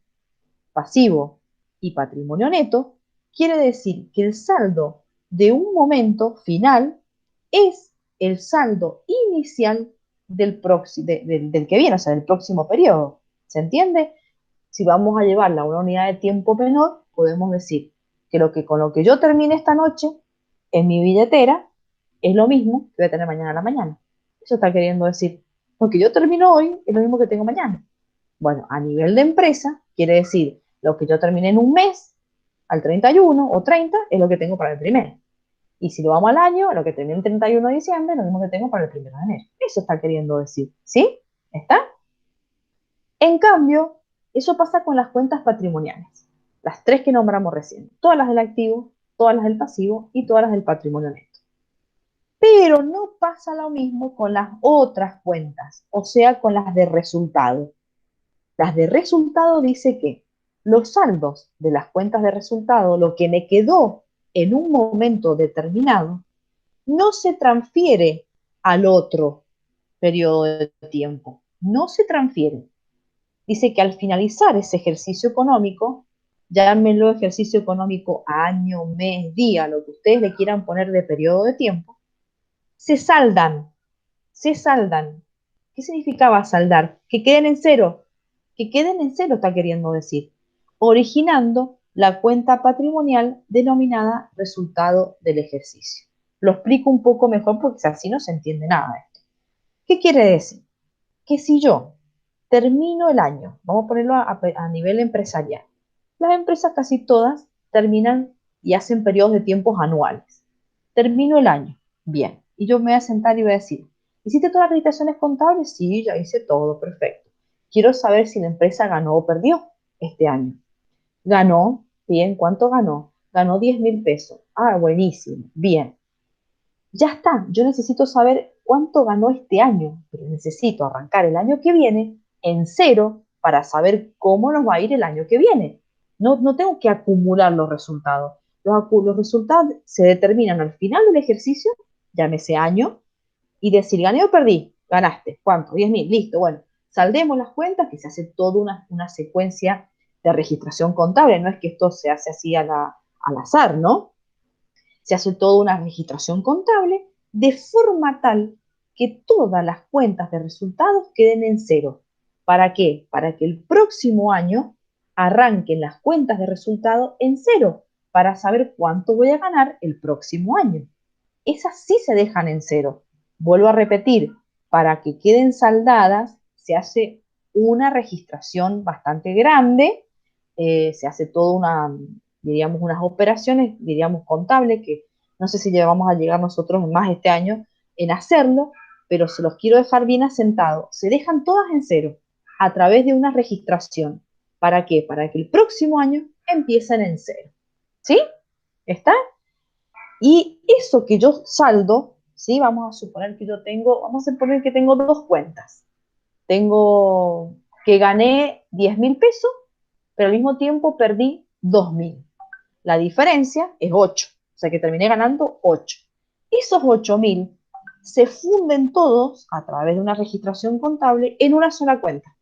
pasivo y patrimonio neto, quiere decir que el saldo de un momento final es el saldo inicial del que viene, o sea, del próximo periodo. ¿Se entiende? Si vamos a llevarla a una unidad de tiempo menor, podemos decir que con lo que yo termine esta noche en mi billetera es lo mismo que voy a tener mañana a la mañana. Eso está queriendo decir, lo que yo termino hoy es lo mismo que tengo mañana. Bueno, a nivel de empresa, quiere decir, lo que yo terminé en un mes, al 31 o 30, es lo que tengo para el primero. Y si lo vamos al año, lo que terminé el 31 de diciembre, es lo mismo que tengo para el 1 de enero. Eso está queriendo decir, ¿sí? ¿Está? En cambio, eso pasa con las cuentas patrimoniales. Las tres que nombramos recién. Todas las del activo, todas las del pasivo y todas las del patrimonio neto. Pero no pasa lo mismo con las otras cuentas, o sea, con las de resultado. Las de resultado dice que los saldos de las cuentas de resultado, lo que me quedó en un momento determinado, no se transfiere al otro periodo de tiempo. No se transfiere. Dice que al finalizar ese ejercicio económico, llámenlo ejercicio económico año, mes, día, lo que ustedes le quieran poner de periodo de tiempo, se saldan, se saldan. ¿Qué significaba saldar? Que queden en cero, que queden en cero está queriendo decir, originando la cuenta patrimonial denominada resultado del ejercicio. Lo explico un poco mejor porque así no se entiende nada de esto. ¿Qué quiere decir? Que si yo termino el año, vamos a ponerlo a nivel empresarial, las empresas casi todas terminan y hacen periodos de tiempos anuales. Termino el año, bien, y yo me voy a sentar y voy a decir, ¿hiciste todas las registraciones contables? Sí, ya hice todo, perfecto. Quiero saber si la empresa ganó o perdió este año. Ganó, bien, ¿cuánto ganó? Ganó 10.000 pesos. Ah, buenísimo, bien. Ya está, yo necesito saber cuánto ganó este año, pero necesito arrancar el año que viene en cero para saber cómo nos va a ir el año que viene. No tengo que acumular los resultados. Los resultados se determinan al final del ejercicio, llámese año, y decir, gané o perdí, ganaste, ¿cuánto? 10.000, listo, bueno, saldemos las cuentas, que se hace toda una secuencia de registración contable, no es que esto se hace así al azar, ¿no? Se hace toda una registración contable de forma tal que todas las cuentas de resultados queden en cero. ¿Para qué? Para que el próximo año arranquen las cuentas de resultados en cero, para saber cuánto voy a ganar el próximo año. Esas sí se dejan en cero. Vuelvo a repetir, para que queden saldadas se hace una registración bastante grande, se hace toda diríamos, unas operaciones, diríamos, contables, que no sé si vamos a llegar nosotros más este año en hacerlo, pero se los quiero dejar bien asentados. Se dejan todas en cero a través de una registración. ¿Para qué? Para que el próximo año empiecen en cero. ¿Sí? ¿Está? Y eso que yo saldo, ¿sí? Vamos a suponer que vamos a suponer que tengo dos cuentas. Tengo que gané 10.000 pesos, pero al mismo tiempo perdí 2.000. La diferencia es 8, o sea que terminé ganando 8. Esos 8.000 se funden todos a través de una registración contable en una sola cuenta,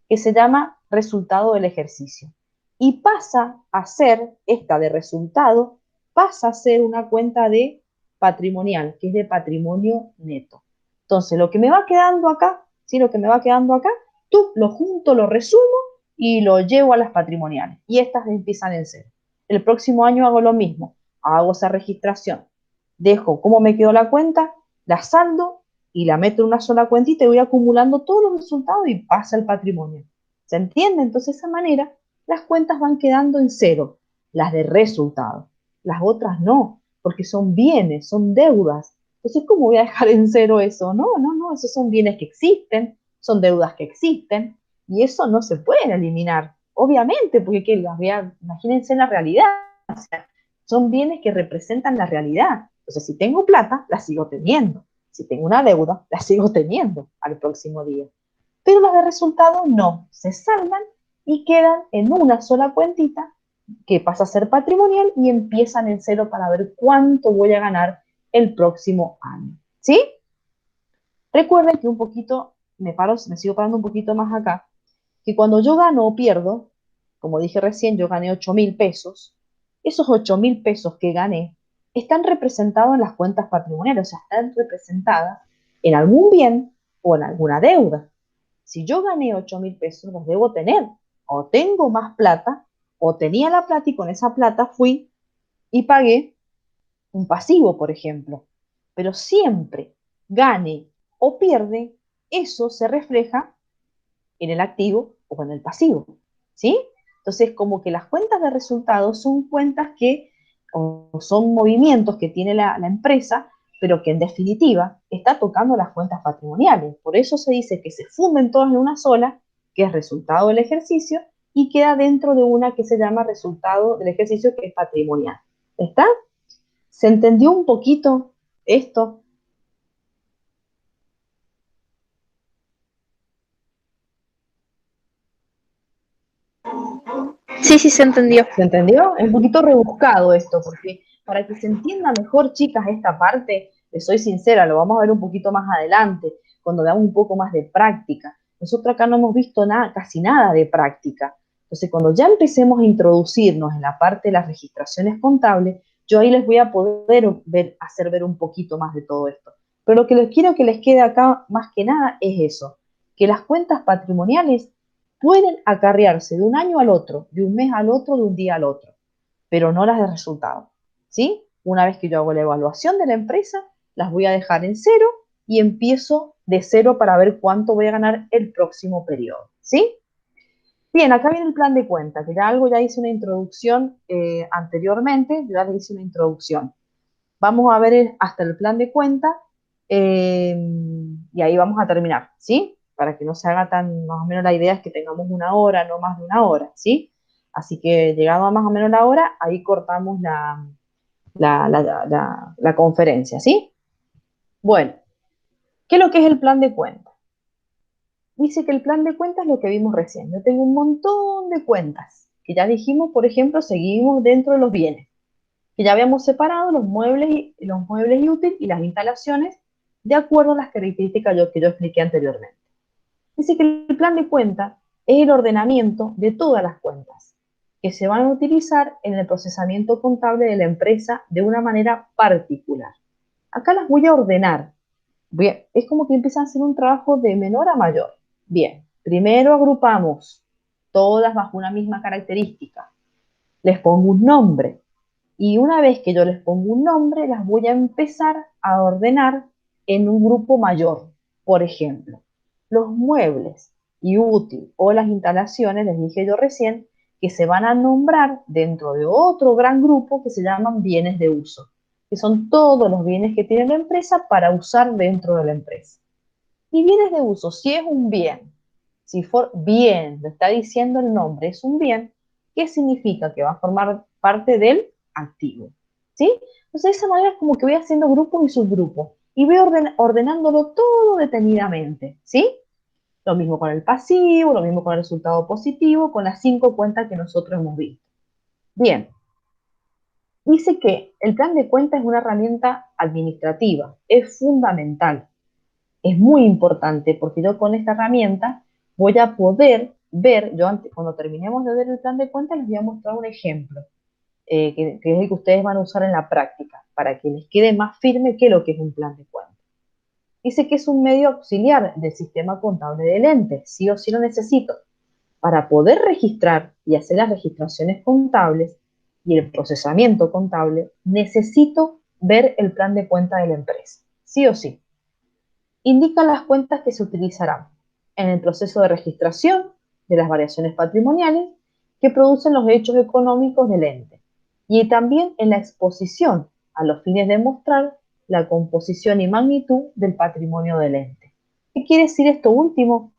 que se llama resultado del ejercicio. Y pasa a ser, esta de resultado, pasa a ser una cuenta de patrimonial, que es de patrimonio neto. Entonces, lo que me va quedando acá, ¿sí? Lo que me va quedando acá, tú lo junto, lo resumo y lo llevo a las patrimoniales. Y estas empiezan en cero. El próximo año hago lo mismo, hago esa registración, dejo cómo me quedó la cuenta, la saldo y la meto en una sola cuentita y voy acumulando todos los resultados y pasa el patrimonio. ¿Se entiende? Entonces, de esa manera, las cuentas van quedando en cero, las de resultados. Las otras no, porque son bienes, son deudas. Entonces, ¿cómo voy a dejar en cero eso? No, esos son bienes que existen, son deudas que existen, y eso no se puede eliminar, obviamente, porque ¿qué? Imagínense en la realidad, o sea, son bienes que representan la realidad. Entonces, si tengo plata, la sigo teniendo. Si tengo una deuda, la sigo teniendo al próximo día. Pero las de resultado no, se salvan y quedan en una sola cuentita que pasa a ser patrimonial y empiezan en cero para ver cuánto voy a ganar el próximo año. ¿Sí? Recuerden que un poquito, me sigo parando un poquito más acá, que cuando yo gano o pierdo, como dije recién, yo gané 8.000 pesos, esos 8.000 pesos que gané están representados en las cuentas patrimoniales, o sea, están representadas en algún bien o en alguna deuda. Si yo gané 8.000 pesos, los debo tener. O tengo más plata, o tenía la plata y con esa plata fui y pagué un pasivo, por ejemplo. Pero siempre, gane o pierde, eso se refleja en el activo o en el pasivo, ¿sí? Entonces, como que las cuentas de resultados son cuentas que, o son movimientos que tiene la empresa, pero que en definitiva está tocando las cuentas patrimoniales. Por eso se dice que se funden todas en una sola, que es resultado del ejercicio, y queda dentro de una que se llama resultado del ejercicio, que es patrimonial. ¿Está? ¿Se entendió un poquito esto? Sí, sí, se entendió. ¿Se entendió? Es un poquito rebuscado esto, porque para que se entienda mejor, chicas, esta parte, les soy sincera, lo vamos a ver un poquito más adelante, cuando veamos un poco más de práctica. Nosotros acá no hemos visto nada, casi nada de práctica. Entonces, cuando ya empecemos a introducirnos en la parte de las registraciones contables, yo ahí les voy a poder hacer ver un poquito más de todo esto. Pero lo que les quiero que les quede acá más que nada es eso, que las cuentas patrimoniales pueden acarrearse de un año al otro, de un mes al otro, de un día al otro, pero no las de resultado, ¿sí? Una vez que yo hago la evaluación de la empresa, las voy a dejar en cero y empiezo de cero para ver cuánto voy a ganar el próximo periodo, ¿sí? Bien, acá viene el plan de cuenta, que ya hice una introducción anteriormente, ya les hice una introducción. Vamos a ver hasta el plan de cuenta eh, y ahí vamos a terminar, ¿sí? Para que no se haga tan, más o menos la idea es que tengamos una hora, no más de una hora, ¿sí? Así que llegado a más o menos la hora, ahí cortamos la conferencia, ¿sí? Bueno, ¿qué es lo que es el plan de cuenta? Dice que el plan de cuenta es lo que vimos recién. Yo tengo un montón de cuentas, que ya dijimos, por ejemplo, seguimos dentro de los bienes, que ya habíamos separado los muebles y útiles y las instalaciones de acuerdo a las características que yo expliqué anteriormente. Dice que el plan de cuenta es el ordenamiento de todas las cuentas que se van a utilizar en el procesamiento contable de la empresa de una manera particular. Acá las voy a ordenar. Bien, es como que empiezan a hacer un trabajo de menor a mayor. Bien, primero agrupamos todas bajo una misma característica. Les pongo un nombre. Y una vez que yo les pongo un nombre, las voy a empezar a ordenar en un grupo mayor. Por ejemplo, los muebles y útil o las instalaciones, les dije yo recién, que se van a nombrar dentro de otro gran grupo que se llaman bienes de uso, que son todos los bienes que tiene la empresa para usar dentro de la empresa. Y bienes de uso, si es un bien, si for bien, lo está diciendo el nombre, es un bien, ¿qué significa? Que va a formar parte del activo, ¿sí? Entonces de esa manera es como que voy haciendo grupos y subgrupos y voy ordenándolo todo detenidamente, ¿sí? Lo mismo con el pasivo, lo mismo con el resultado positivo, con las 5 cuentas que nosotros hemos visto. Bien, dice que el plan de cuentas es una herramienta administrativa, es fundamental, es muy importante porque yo con esta herramienta voy a poder ver, yo antes, cuando terminemos de ver el plan de cuentas les voy a mostrar un ejemplo, que es el que ustedes van a usar en la práctica, para que les quede más firme qué es lo que es un plan de cuentas. Dice que es un medio auxiliar del sistema contable del ente, sí o sí lo necesito. Para poder registrar y hacer las registraciones contables y el procesamiento contable, necesito ver el plan de cuenta de la empresa, sí o sí. Indica las cuentas que se utilizarán en el proceso de registración de las variaciones patrimoniales que producen los hechos económicos del ente y también en la exposición a los fines de mostrar la composición y magnitud del patrimonio del ente. ¿Qué quiere decir esto último?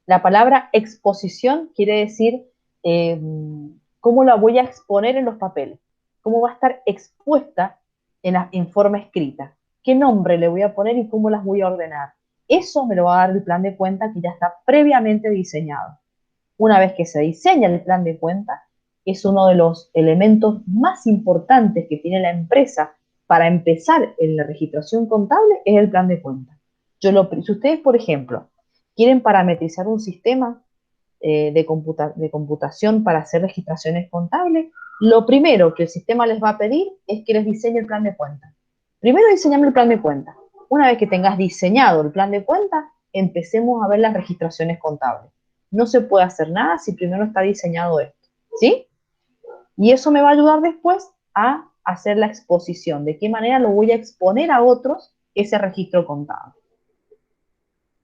La palabra exposición quiere decir eh, cómo la voy a exponer en los papeles, cómo va a estar expuesta en forma escrita, qué nombre le voy a poner y cómo las voy a ordenar. Eso me lo va a dar el plan de cuenta que ya está previamente diseñado. Una vez que se diseña el plan de cuenta, es uno de los elementos más importantes que tiene la empresa para empezar en la registración contable, es el plan de cuenta. Si ustedes, por ejemplo, quieren parametrizar un sistema de computación para hacer registraciones contables, lo primero que el sistema les va a pedir es que les diseñe el plan de cuenta. Primero diseñame el plan de cuenta. Una vez que tengas diseñado el plan de cuenta, empecemos a ver las registraciones contables. No se puede hacer nada si primero está diseñado esto, ¿sí? Y eso me va a ayudar después a hacer la exposición, de qué manera lo voy a exponer a otros ese registro contable.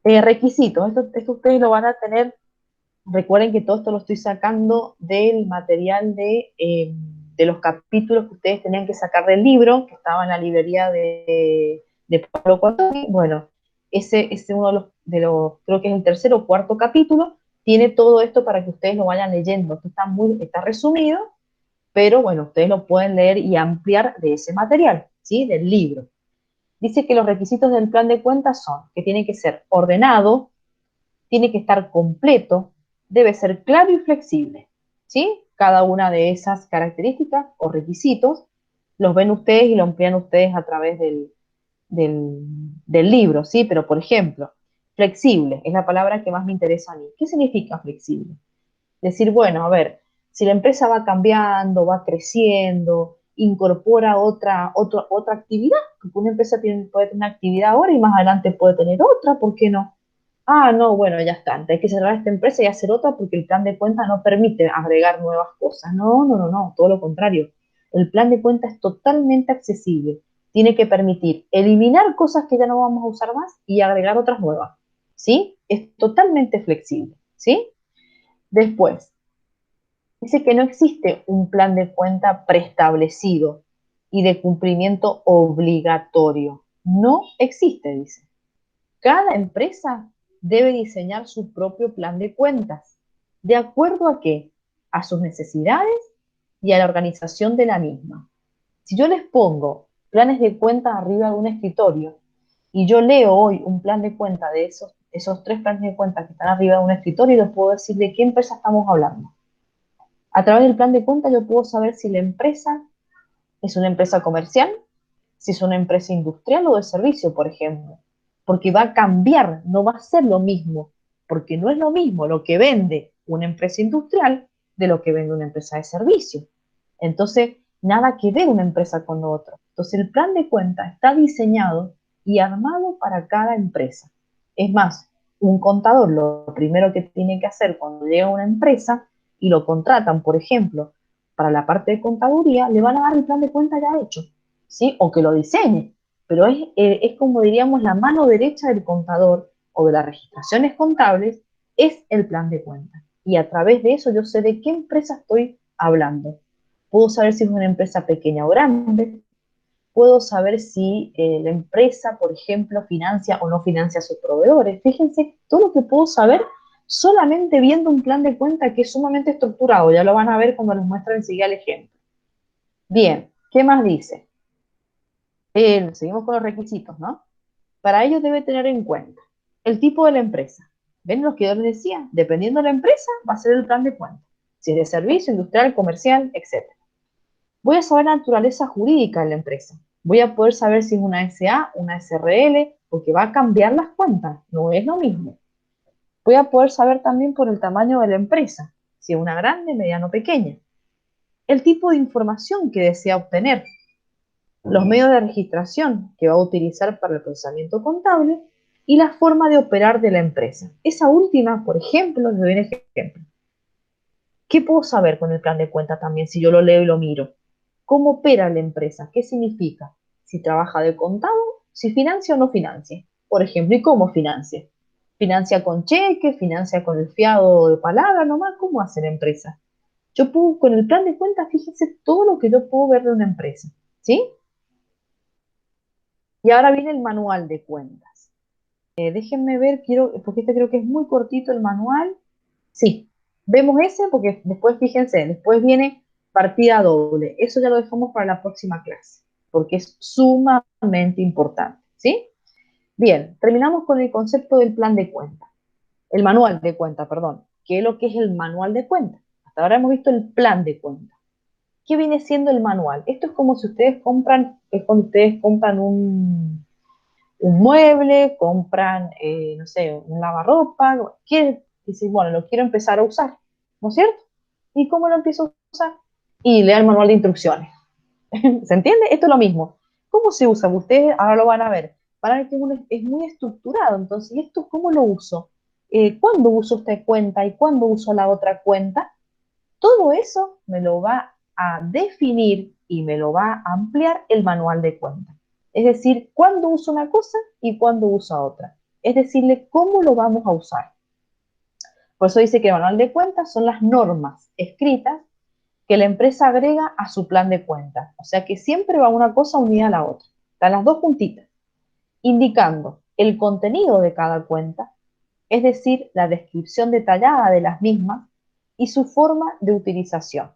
Requisitos, esto ustedes lo van a tener. Recuerden que todo esto lo estoy sacando del material de los capítulos que ustedes tenían que sacar del libro, que estaba en la librería de Pablo Cuatoni. Bueno, ese es uno creo que es el tercer o cuarto capítulo, tiene todo esto para que ustedes lo vayan leyendo. Esto está resumido, pero bueno, ustedes lo pueden leer y ampliar de ese material, ¿sí? Del libro. Dice que los requisitos del plan de cuentas son que tiene que ser ordenado, tiene que estar completo, debe ser claro y flexible, ¿sí? Cada una de esas características o requisitos los ven ustedes y lo emplean ustedes a través del, del libro, ¿sí? Pero, por ejemplo, flexible es la palabra que más me interesa a mí. ¿Qué significa flexible? Decir, bueno, a ver, si la empresa va cambiando, va creciendo, incorpora otra actividad, porque una empresa puede tener una actividad ahora y más adelante puede tener otra, ¿por qué no? Ah, no, bueno, ya está, hay que cerrar esta empresa y hacer otra porque el plan de cuenta no permite agregar nuevas cosas. No, no, no, no, todo lo contrario. El plan de cuenta es totalmente accesible. Tiene que permitir eliminar cosas que ya no vamos a usar más y agregar otras nuevas. ¿Sí? Es totalmente flexible. ¿Sí? Después, dice que no existe un plan de cuenta preestablecido y de cumplimiento obligatorio. No existe, dice. Cada empresa debe diseñar su propio plan de cuentas. ¿De acuerdo a qué? A sus necesidades y a la organización de la misma. Si yo les pongo planes de cuentas arriba de un escritorio y yo leo hoy un plan de cuenta de esos tres planes de cuentas que están arriba de un escritorio, y les puedo decir de qué empresa estamos hablando. A través del plan de cuenta yo puedo saber si la empresa es una empresa comercial, si es una empresa industrial o de servicio, por ejemplo, porque va a cambiar, no va a ser lo mismo, porque no es lo mismo lo que vende una empresa industrial de lo que vende una empresa de servicio. Entonces, nada que ver una empresa con lo otro. Entonces, el plan de cuenta está diseñado y armado para cada empresa. Es más, un contador lo primero que tiene que hacer cuando llega a una empresa y lo contratan, por ejemplo, para la parte de contaduría, le van a dar el plan de cuenta ya hecho, ¿sí? O que lo diseñe, pero es como diríamos la mano derecha del contador o de las registraciones contables, es el plan de cuenta. Y a través de eso yo sé de qué empresa estoy hablando. Puedo saber si es una empresa pequeña o grande, puedo saber si la empresa, por ejemplo, financia o no financia a sus proveedores. Fíjense todo lo que puedo saber solamente viendo un plan de cuenta que es sumamente estructurado. Ya lo van a ver cuando les muestre enseguida el ejemplo. Bien, ¿qué más dice? Seguimos con los requisitos, ¿no? Para ello debe tener en cuenta el tipo de la empresa. ¿Ven lo que yo les decía? Dependiendo de la empresa, va a ser el plan de cuenta. Si es de servicio, industrial, comercial, etc. Voy a saber la naturaleza jurídica de la empresa. Voy a poder saber si es una SA, una SRL, porque va a cambiar las cuentas, no es lo mismo. Voy a poder saber también por el tamaño de la empresa, si es una grande, mediana o pequeña. El tipo de información que desea obtener, los medios de registración que va a utilizar para el procesamiento contable y la forma de operar de la empresa. Esa última, por ejemplo, les doy un ejemplo. ¿Qué puedo saber con el plan de cuenta también si yo lo leo y lo miro? ¿Cómo opera la empresa? ¿Qué significa? Si trabaja de contado, si financia o no financia. Por ejemplo, ¿y cómo financia? ¿Financia con cheque? ¿Financia con el fiado de palabra nomás? ¿Cómo hace la empresa? Yo puedo, con el plan de cuenta, fíjense todo lo que yo puedo ver de una empresa. ¿Sí? Y ahora viene el manual de cuentas. Déjenme ver, porque este creo que es muy cortito el manual. Sí, vemos ese porque después, fíjense, después viene partida doble. Eso ya lo dejamos para la próxima clase, porque es sumamente importante, ¿sí? Bien, terminamos con el concepto del plan de cuenta. El manual de cuenta, perdón. ¿Qué es lo que es el manual de cuenta? Hasta ahora hemos visto el plan de cuenta. ¿Qué viene siendo el manual? Esto es como si es cuando ustedes compran un mueble, compran, no sé, un lavarropa, dicen, bueno, lo quiero empezar a usar, ¿no es cierto? ¿Y cómo lo empiezo a usar? Y lea el manual de instrucciones. ¿Se entiende? Esto es lo mismo. ¿Cómo se usa? Ustedes ahora lo van a ver. Van a ver que es muy estructurado. Entonces, ¿y esto cómo lo uso? ¿Cuándo uso esta cuenta y cuándo uso la otra cuenta? Todo eso me lo va a definir y me lo va a ampliar el manual de cuentas. Es decir, cuándo uso una cosa y cuándo uso otra. Es decirle cómo lo vamos a usar. Por eso dice que el manual de cuentas son las normas escritas que la empresa agrega a su plan de cuentas. O sea que siempre va una cosa unida a la otra. Están las dos juntitas, indicando el contenido de cada cuenta, es decir, la descripción detallada de las mismas y su forma de utilización,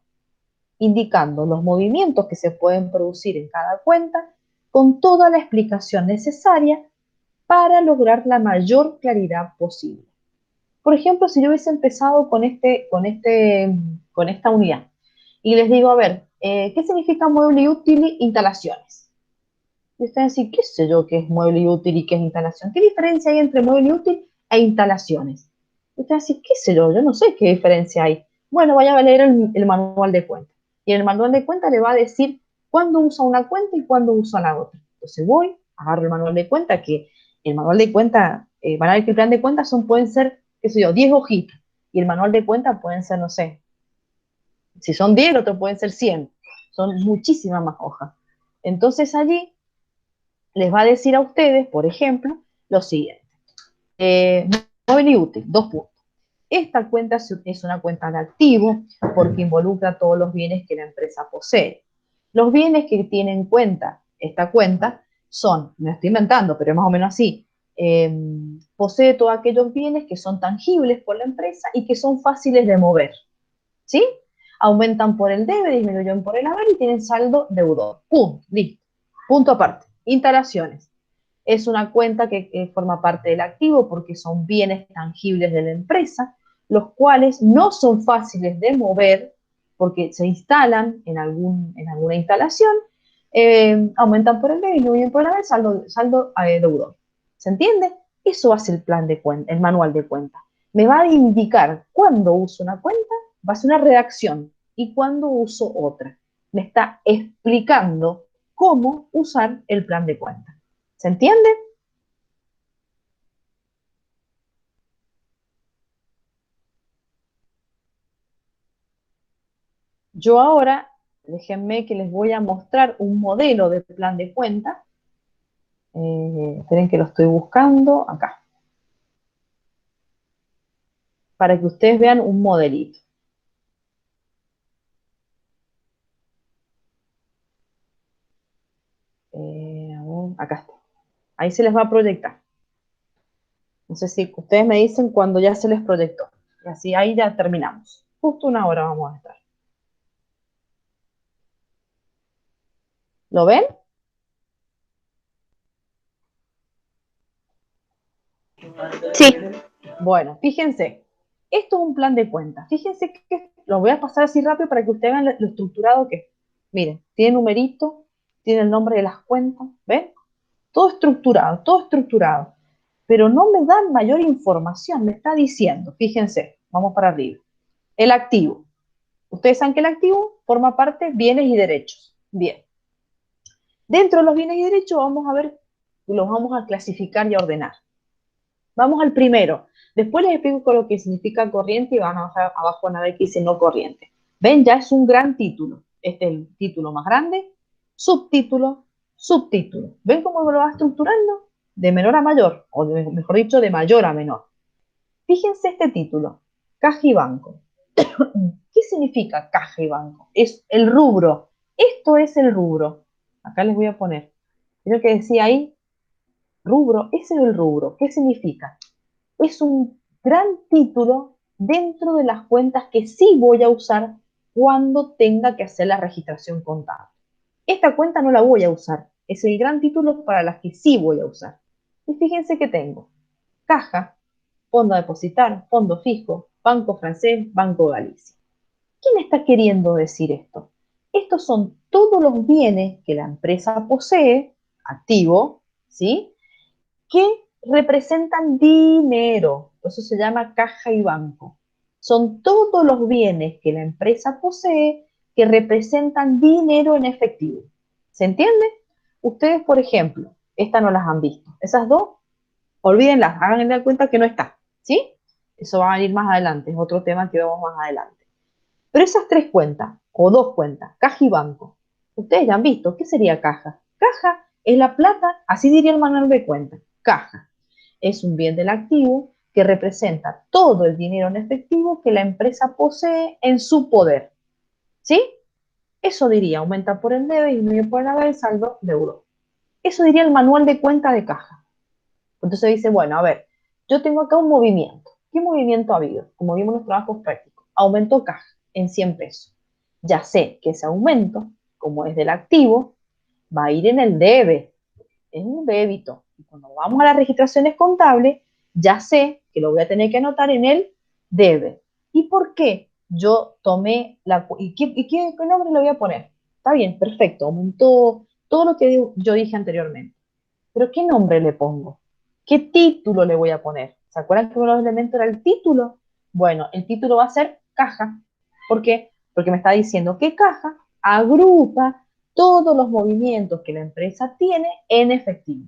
indicando los movimientos que se pueden producir en cada cuenta con toda la explicación necesaria para lograr la mayor claridad posible. Por ejemplo, si yo hubiese empezado con esta unidad y les digo, a ver, ¿qué significa mueble y útil instalaciones? Y ustedes dicen, ¿qué sé yo qué es mueble y útil y qué es instalación? ¿Qué diferencia hay entre mueble y útil e instalaciones? Y ustedes dicen, ¿qué sé yo? Yo no sé qué diferencia hay. Bueno, vaya a leer el manual de cuenta. Y en el manual de cuenta le va a decir cuándo usa una cuenta y cuándo usa la otra. Entonces voy, agarro el manual de cuenta, que el manual de cuenta, van a ver que el plan de cuentas pueden ser, qué sé yo, 10 hojitas. Y el manual de cuenta pueden ser, no sé, si son 10, el otro pueden ser 100. Son muchísimas más hojas. Entonces allí les va a decir a ustedes, por ejemplo, lo siguiente. Móvil y útil, dos puntos. Esta cuenta es una cuenta de activo porque involucra todos los bienes que la empresa posee. Los bienes que tiene en cuenta esta cuenta son, me estoy inventando, pero es más o menos así, posee todos aquellos bienes que son tangibles por la empresa y que son fáciles de mover, ¿sí? Aumentan por el debe, disminuyen por el haber y tienen saldo deudor. Punto, listo. Punto aparte. Instalaciones. Es una cuenta que forma parte del activo porque son bienes tangibles de la empresa, los cuales no son fáciles de mover porque se instalan en alguna instalación, aumentan por el debe, disminuyen por el haber, saldo deudor. ¿Se entiende? Eso hace el plan de cuenta, el manual de cuenta. Me va a indicar cuándo uso una cuenta, va a ser una redacción, y cuándo uso otra. Me está explicando cómo usar el plan de cuenta. ¿Se entiende? Yo ahora, déjenme que les voy a mostrar un modelo de plan de cuenta. Esperen que lo estoy buscando acá, para que ustedes vean un modelito. A ver, acá está. Ahí se les va a proyectar. No sé si ustedes me dicen cuando ya se les proyectó. Y así ahí ya terminamos. Justo una hora vamos a estar. ¿Lo ven? Sí, Bueno, fíjense, esto es un plan de cuenta. Fíjense que lo voy a pasar así rápido para que ustedes vean lo estructurado que es. Miren, tiene numerito, tiene el nombre de las cuentas, ¿ven? Todo estructurado. Pero no me dan mayor información, me está diciendo, fíjense, vamos para arriba. El activo. Ustedes saben que el activo forma parte de bienes y derechos. Bien. Dentro de los bienes y derechos vamos a ver, los vamos a clasificar y a ordenar. Vamos al primero. Después les explico lo que significa corriente y van a bajar abajo a ver que dice no corriente. Ven, ya es un gran título. Este es el título más grande. Subtítulo, subtítulo. ¿Ven cómo lo va estructurando? De menor a mayor, o mejor dicho, de mayor a menor. Fíjense este título, caja y banco. ¿Qué significa caja y banco? Es el rubro. Esto es el rubro. Acá les voy a poner. Creo que decía ahí, rubro, ese es el rubro. ¿Qué significa? Es un gran título dentro de las cuentas que sí voy a usar cuando tenga que hacer la registración contable. Esta cuenta no la voy a usar, es el gran título para las que sí voy a usar. Y fíjense que tengo caja, fondo a depositar, fondo fijo, Banco Francés, Banco Galicia. ¿Qué me está queriendo decir esto? Estos son todos los bienes que la empresa posee, activo, ¿sí? Que representan dinero. Eso se llama caja y banco. Son todos los bienes que la empresa posee que representan dinero en efectivo. ¿Se entiende? Ustedes, por ejemplo, estas no las han visto. Esas dos, olvídenlas, háganle cuenta que no está. ¿Sí? Eso va a venir más adelante, es otro tema que vemos más adelante. Pero esas tres cuentas, o dos cuentas, caja y banco, Ustedes ya han visto, ¿qué sería caja? Caja es la plata, así diría el manual de cuentas. Caja es un bien del activo que representa todo el dinero en efectivo que la empresa posee en su poder. ¿Sí? Eso diría, aumenta por el debe y disminuye por el haber el saldo de euro. Eso diría el manual de cuenta de caja. Entonces dice, bueno, a ver, yo tengo acá un movimiento. ¿Qué movimiento ha habido? Como vimos en los trabajos prácticos, aumentó caja en 100 pesos. Ya sé que ese aumento, como es del activo, va a ir en el debe, es un débito. Y cuando vamos a las registraciones contables, ya sé que lo voy a tener que anotar en el debe. ¿Y por qué? Yo tomé la... ¿Y qué nombre le voy a poner? Está bien, perfecto, aumentó todo lo que yo dije anteriormente. Pero ¿qué nombre le pongo? ¿Qué título le voy a poner? ¿Se acuerdan que uno de los elementos era el título? Bueno, el título va a ser caja. ¿Por qué? Porque me está diciendo que caja agrupa todos los movimientos que la empresa tiene en efectivo.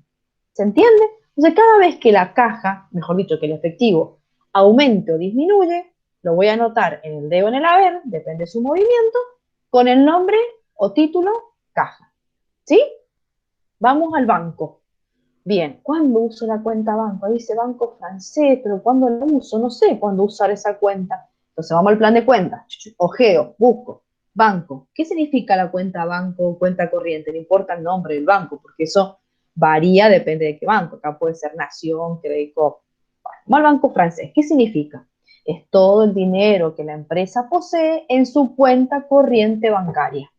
¿Se entiende? Entonces, cada vez que la caja, mejor dicho, que el efectivo aumente o disminuye, lo voy a anotar en el debe o en el haber, depende de su movimiento, con el nombre o título caja. ¿Sí? Vamos al banco. Bien, ¿cuándo uso la cuenta banco? Ahí dice banco francés, pero ¿cuándo la uso? No sé cuándo usar esa cuenta. Entonces vamos al plan de cuenta. Ojeo, busco. Banco. ¿Qué significa la cuenta banco o cuenta corriente? No importa el nombre del banco, porque eso varía, depende de qué banco. Acá puede ser Nación, Crédito. Vamos al banco francés. ¿Qué significa? Es todo el dinero que la empresa posee en su cuenta corriente bancaria.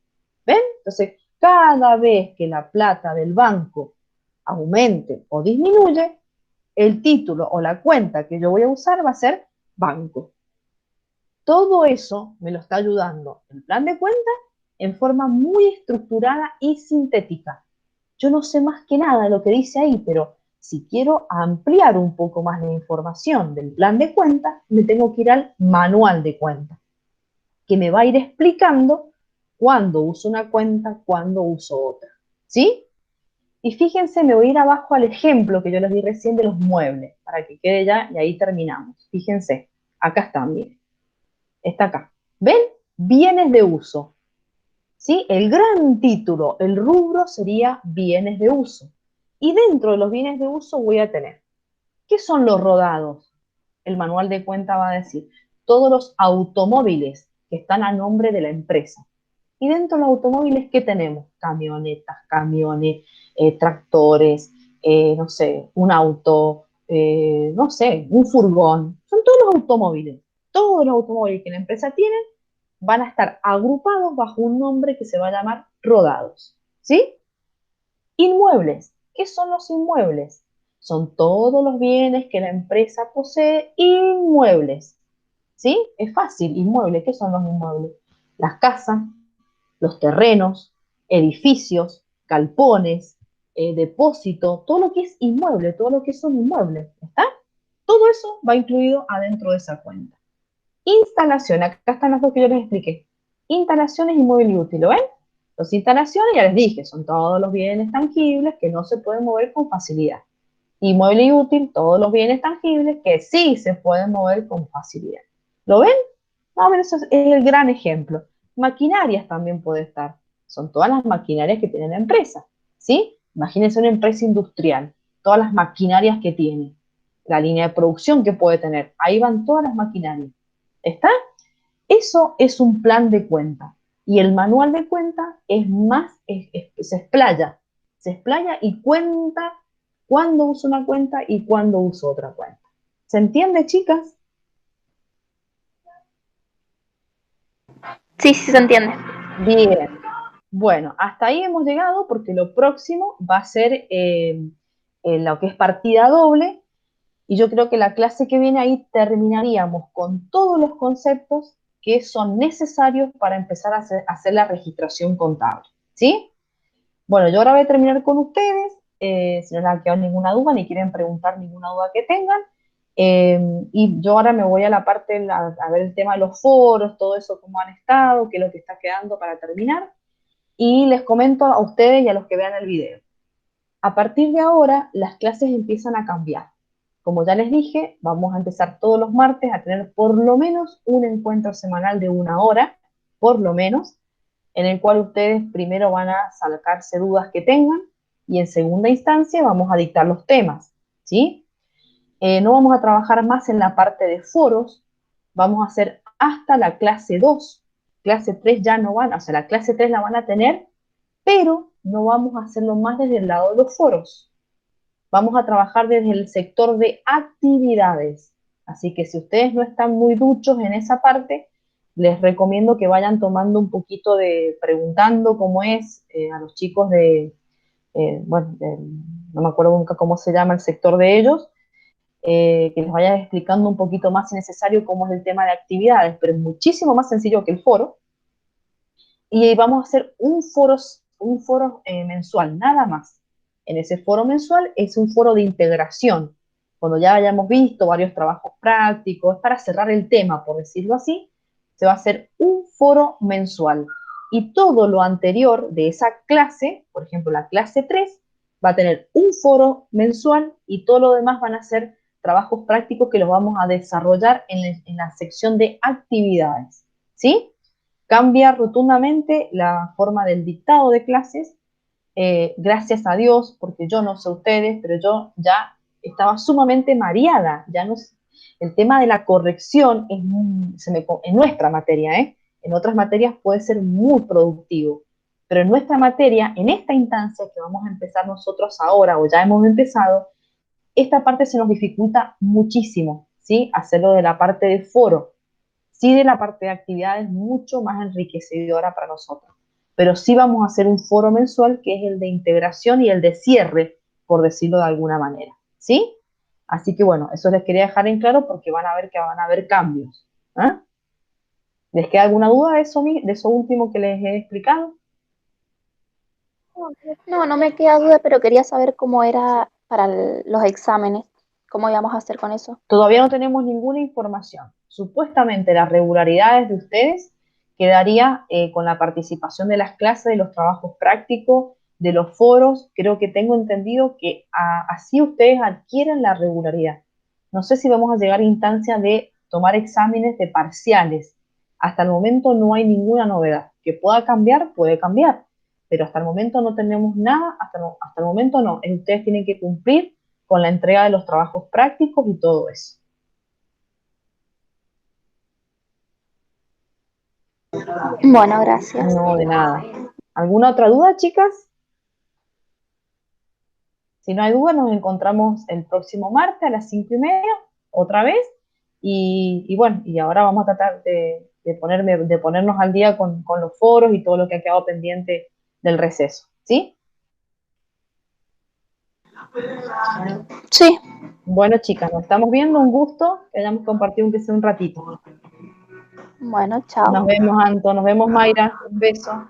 ¿Ven? Entonces, cada vez que la plata del banco aumente o disminuye, el título o la cuenta que yo voy a usar va a ser banco. Todo eso me lo está ayudando el plan de cuenta en forma muy estructurada y sintética. Yo no sé más que nada lo que dice ahí, pero si quiero ampliar un poco más la información del plan de cuenta, me tengo que ir al manual de cuenta, que me va a ir explicando cuándo uso una cuenta, cuándo uso otra. ¿Sí? Y fíjense, me voy a ir abajo al ejemplo que yo les di recién de los muebles, para que quede ya, y ahí terminamos. Fíjense, acá está, miren, está acá. ¿Ven? Bienes de uso. ¿Sí? El gran título, el rubro sería bienes de uso. Y dentro de los bienes de uso voy a tener, ¿qué son los rodados? El manual de cuenta va a decir, todos los automóviles que están a nombre de la empresa. Y dentro de los automóviles, ¿qué tenemos? Camionetas, camiones, tractores, no sé, un auto, no sé, un furgón. Son todos los automóviles. Todos los automóviles que la empresa tiene van a estar agrupados bajo un nombre que se va a llamar rodados. ¿Sí? Inmuebles. ¿Qué son los inmuebles? Son todos los bienes que la empresa posee inmuebles. ¿Sí? Es fácil, inmuebles. ¿Qué son los inmuebles? Las casas, los terrenos, edificios, galpones, depósito, todo lo que es inmueble, todo lo que son inmuebles, ¿está? Todo eso va incluido adentro de esa cuenta. Instalación, acá están las dos que yo les expliqué. Instalaciones y móvil útil, ¿lo ven? Las instalaciones, ya les dije, son todos los bienes tangibles que no se pueden mover con facilidad. Inmueble y útil, todos los bienes tangibles que sí se pueden mover con facilidad. ¿Lo ven? Más o menos es el gran ejemplo. Maquinarias también puede estar. Son todas las maquinarias que tiene la empresa, ¿sí? Imagínense una empresa industrial, todas las maquinarias que tiene, la línea de producción que puede tener. Ahí van todas las maquinarias. ¿Está? Eso es un plan de cuenta. Y el manual de cuenta es más, se explaya y cuenta cuándo uso una cuenta y cuándo uso otra cuenta. ¿Se entiende, chicas? Sí, sí se entiende. Bien. Bueno, hasta ahí hemos llegado porque lo próximo va a ser lo que es partida doble y yo creo que la clase que viene ahí terminaríamos con todos los conceptos que son necesarios para empezar a hacer la registración contable. ¿Sí? Bueno, yo ahora voy a terminar con ustedes. Si no les ha quedado ninguna duda ni quieren preguntar ninguna duda que tengan. Y yo ahora me voy a la parte, a ver el tema de los foros, todo eso, cómo han estado, qué es lo que está quedando para terminar. Y les comento a ustedes y a los que vean el video. A partir de ahora, las clases empiezan a cambiar. Como ya les dije, vamos a empezar todos los martes a tener por lo menos un encuentro semanal de 1 hora, por lo menos, en el cual ustedes primero van a sacarse dudas que tengan y en segunda instancia vamos a dictar los temas, ¿sí? No vamos a trabajar más en la parte de foros, vamos a hacer hasta la clase 2. Clase 3 ya no van, o sea, la clase 3 la van a tener, pero no vamos a hacerlo más desde el lado de los foros. Vamos a trabajar desde el sector de actividades. Así que si ustedes no están muy duchos en esa parte, les recomiendo que vayan tomando un poquito de, preguntando cómo es a los chicos bueno, no me acuerdo nunca cómo se llama el sector de ellos, que les vaya explicando un poquito más si necesario cómo es el tema de actividades, pero es muchísimo más sencillo que el foro. Y vamos a hacer un foro mensual, nada más. En ese foro mensual es un foro de integración. Cuando ya hayamos visto varios trabajos prácticos, para cerrar el tema, por decirlo así, se va a hacer un foro mensual. Y todo lo anterior de esa clase, por ejemplo, la clase 3, va a tener un foro mensual y todo lo demás van a ser trabajos prácticos que los vamos a desarrollar en la sección de actividades. ¿Sí? Cambia rotundamente la forma del dictado de clases, gracias a Dios, porque yo no sé ustedes, pero yo ya estaba sumamente mareada, ya no, el tema de la corrección es en nuestra materia, en otras materias puede ser muy productivo, pero en nuestra materia, en esta instancia que vamos a empezar nosotros ahora, o ya hemos empezado, esta parte se nos dificulta muchísimo, ¿sí? Hacerlo de la parte de foro, sí de la parte de actividades mucho más enriquecedora para nosotros. Pero sí vamos a hacer un foro mensual que es el de integración y el de cierre, por decirlo de alguna manera. ¿Sí? Así que bueno, eso les quería dejar en claro porque van a ver que van a haber cambios. ¿Eh? ¿Les queda alguna duda de eso último que les he explicado? No, no me queda duda, pero quería saber cómo era para los exámenes, cómo íbamos a hacer con eso. Todavía no tenemos ninguna información. Supuestamente las regularidades de ustedes quedaría con la participación de las clases, de los trabajos prácticos, de los foros. Creo que tengo entendido que así ustedes adquieren la regularidad. No sé si vamos a llegar a instancia de tomar exámenes de parciales. Hasta el momento no hay ninguna novedad. Que pueda cambiar, puede cambiar. Pero hasta el momento no tenemos nada, hasta el momento no. Ustedes tienen que cumplir con la entrega de los trabajos prácticos y todo eso. Bueno, gracias. No, de nada. ¿Alguna otra duda, chicas? Si no hay duda, nos encontramos el próximo martes a las 5:30, otra vez. Y bueno, y ahora vamos a tratar de ponernos al día con los foros y todo lo que ha quedado pendiente del receso. ¿Sí? Sí, Bueno, chicas, nos estamos viendo. Un gusto que hayamos compartido aunque sea un ratito. bueno, Nos chao. vemos, Anto. Nos vemos, Mayra. Un beso.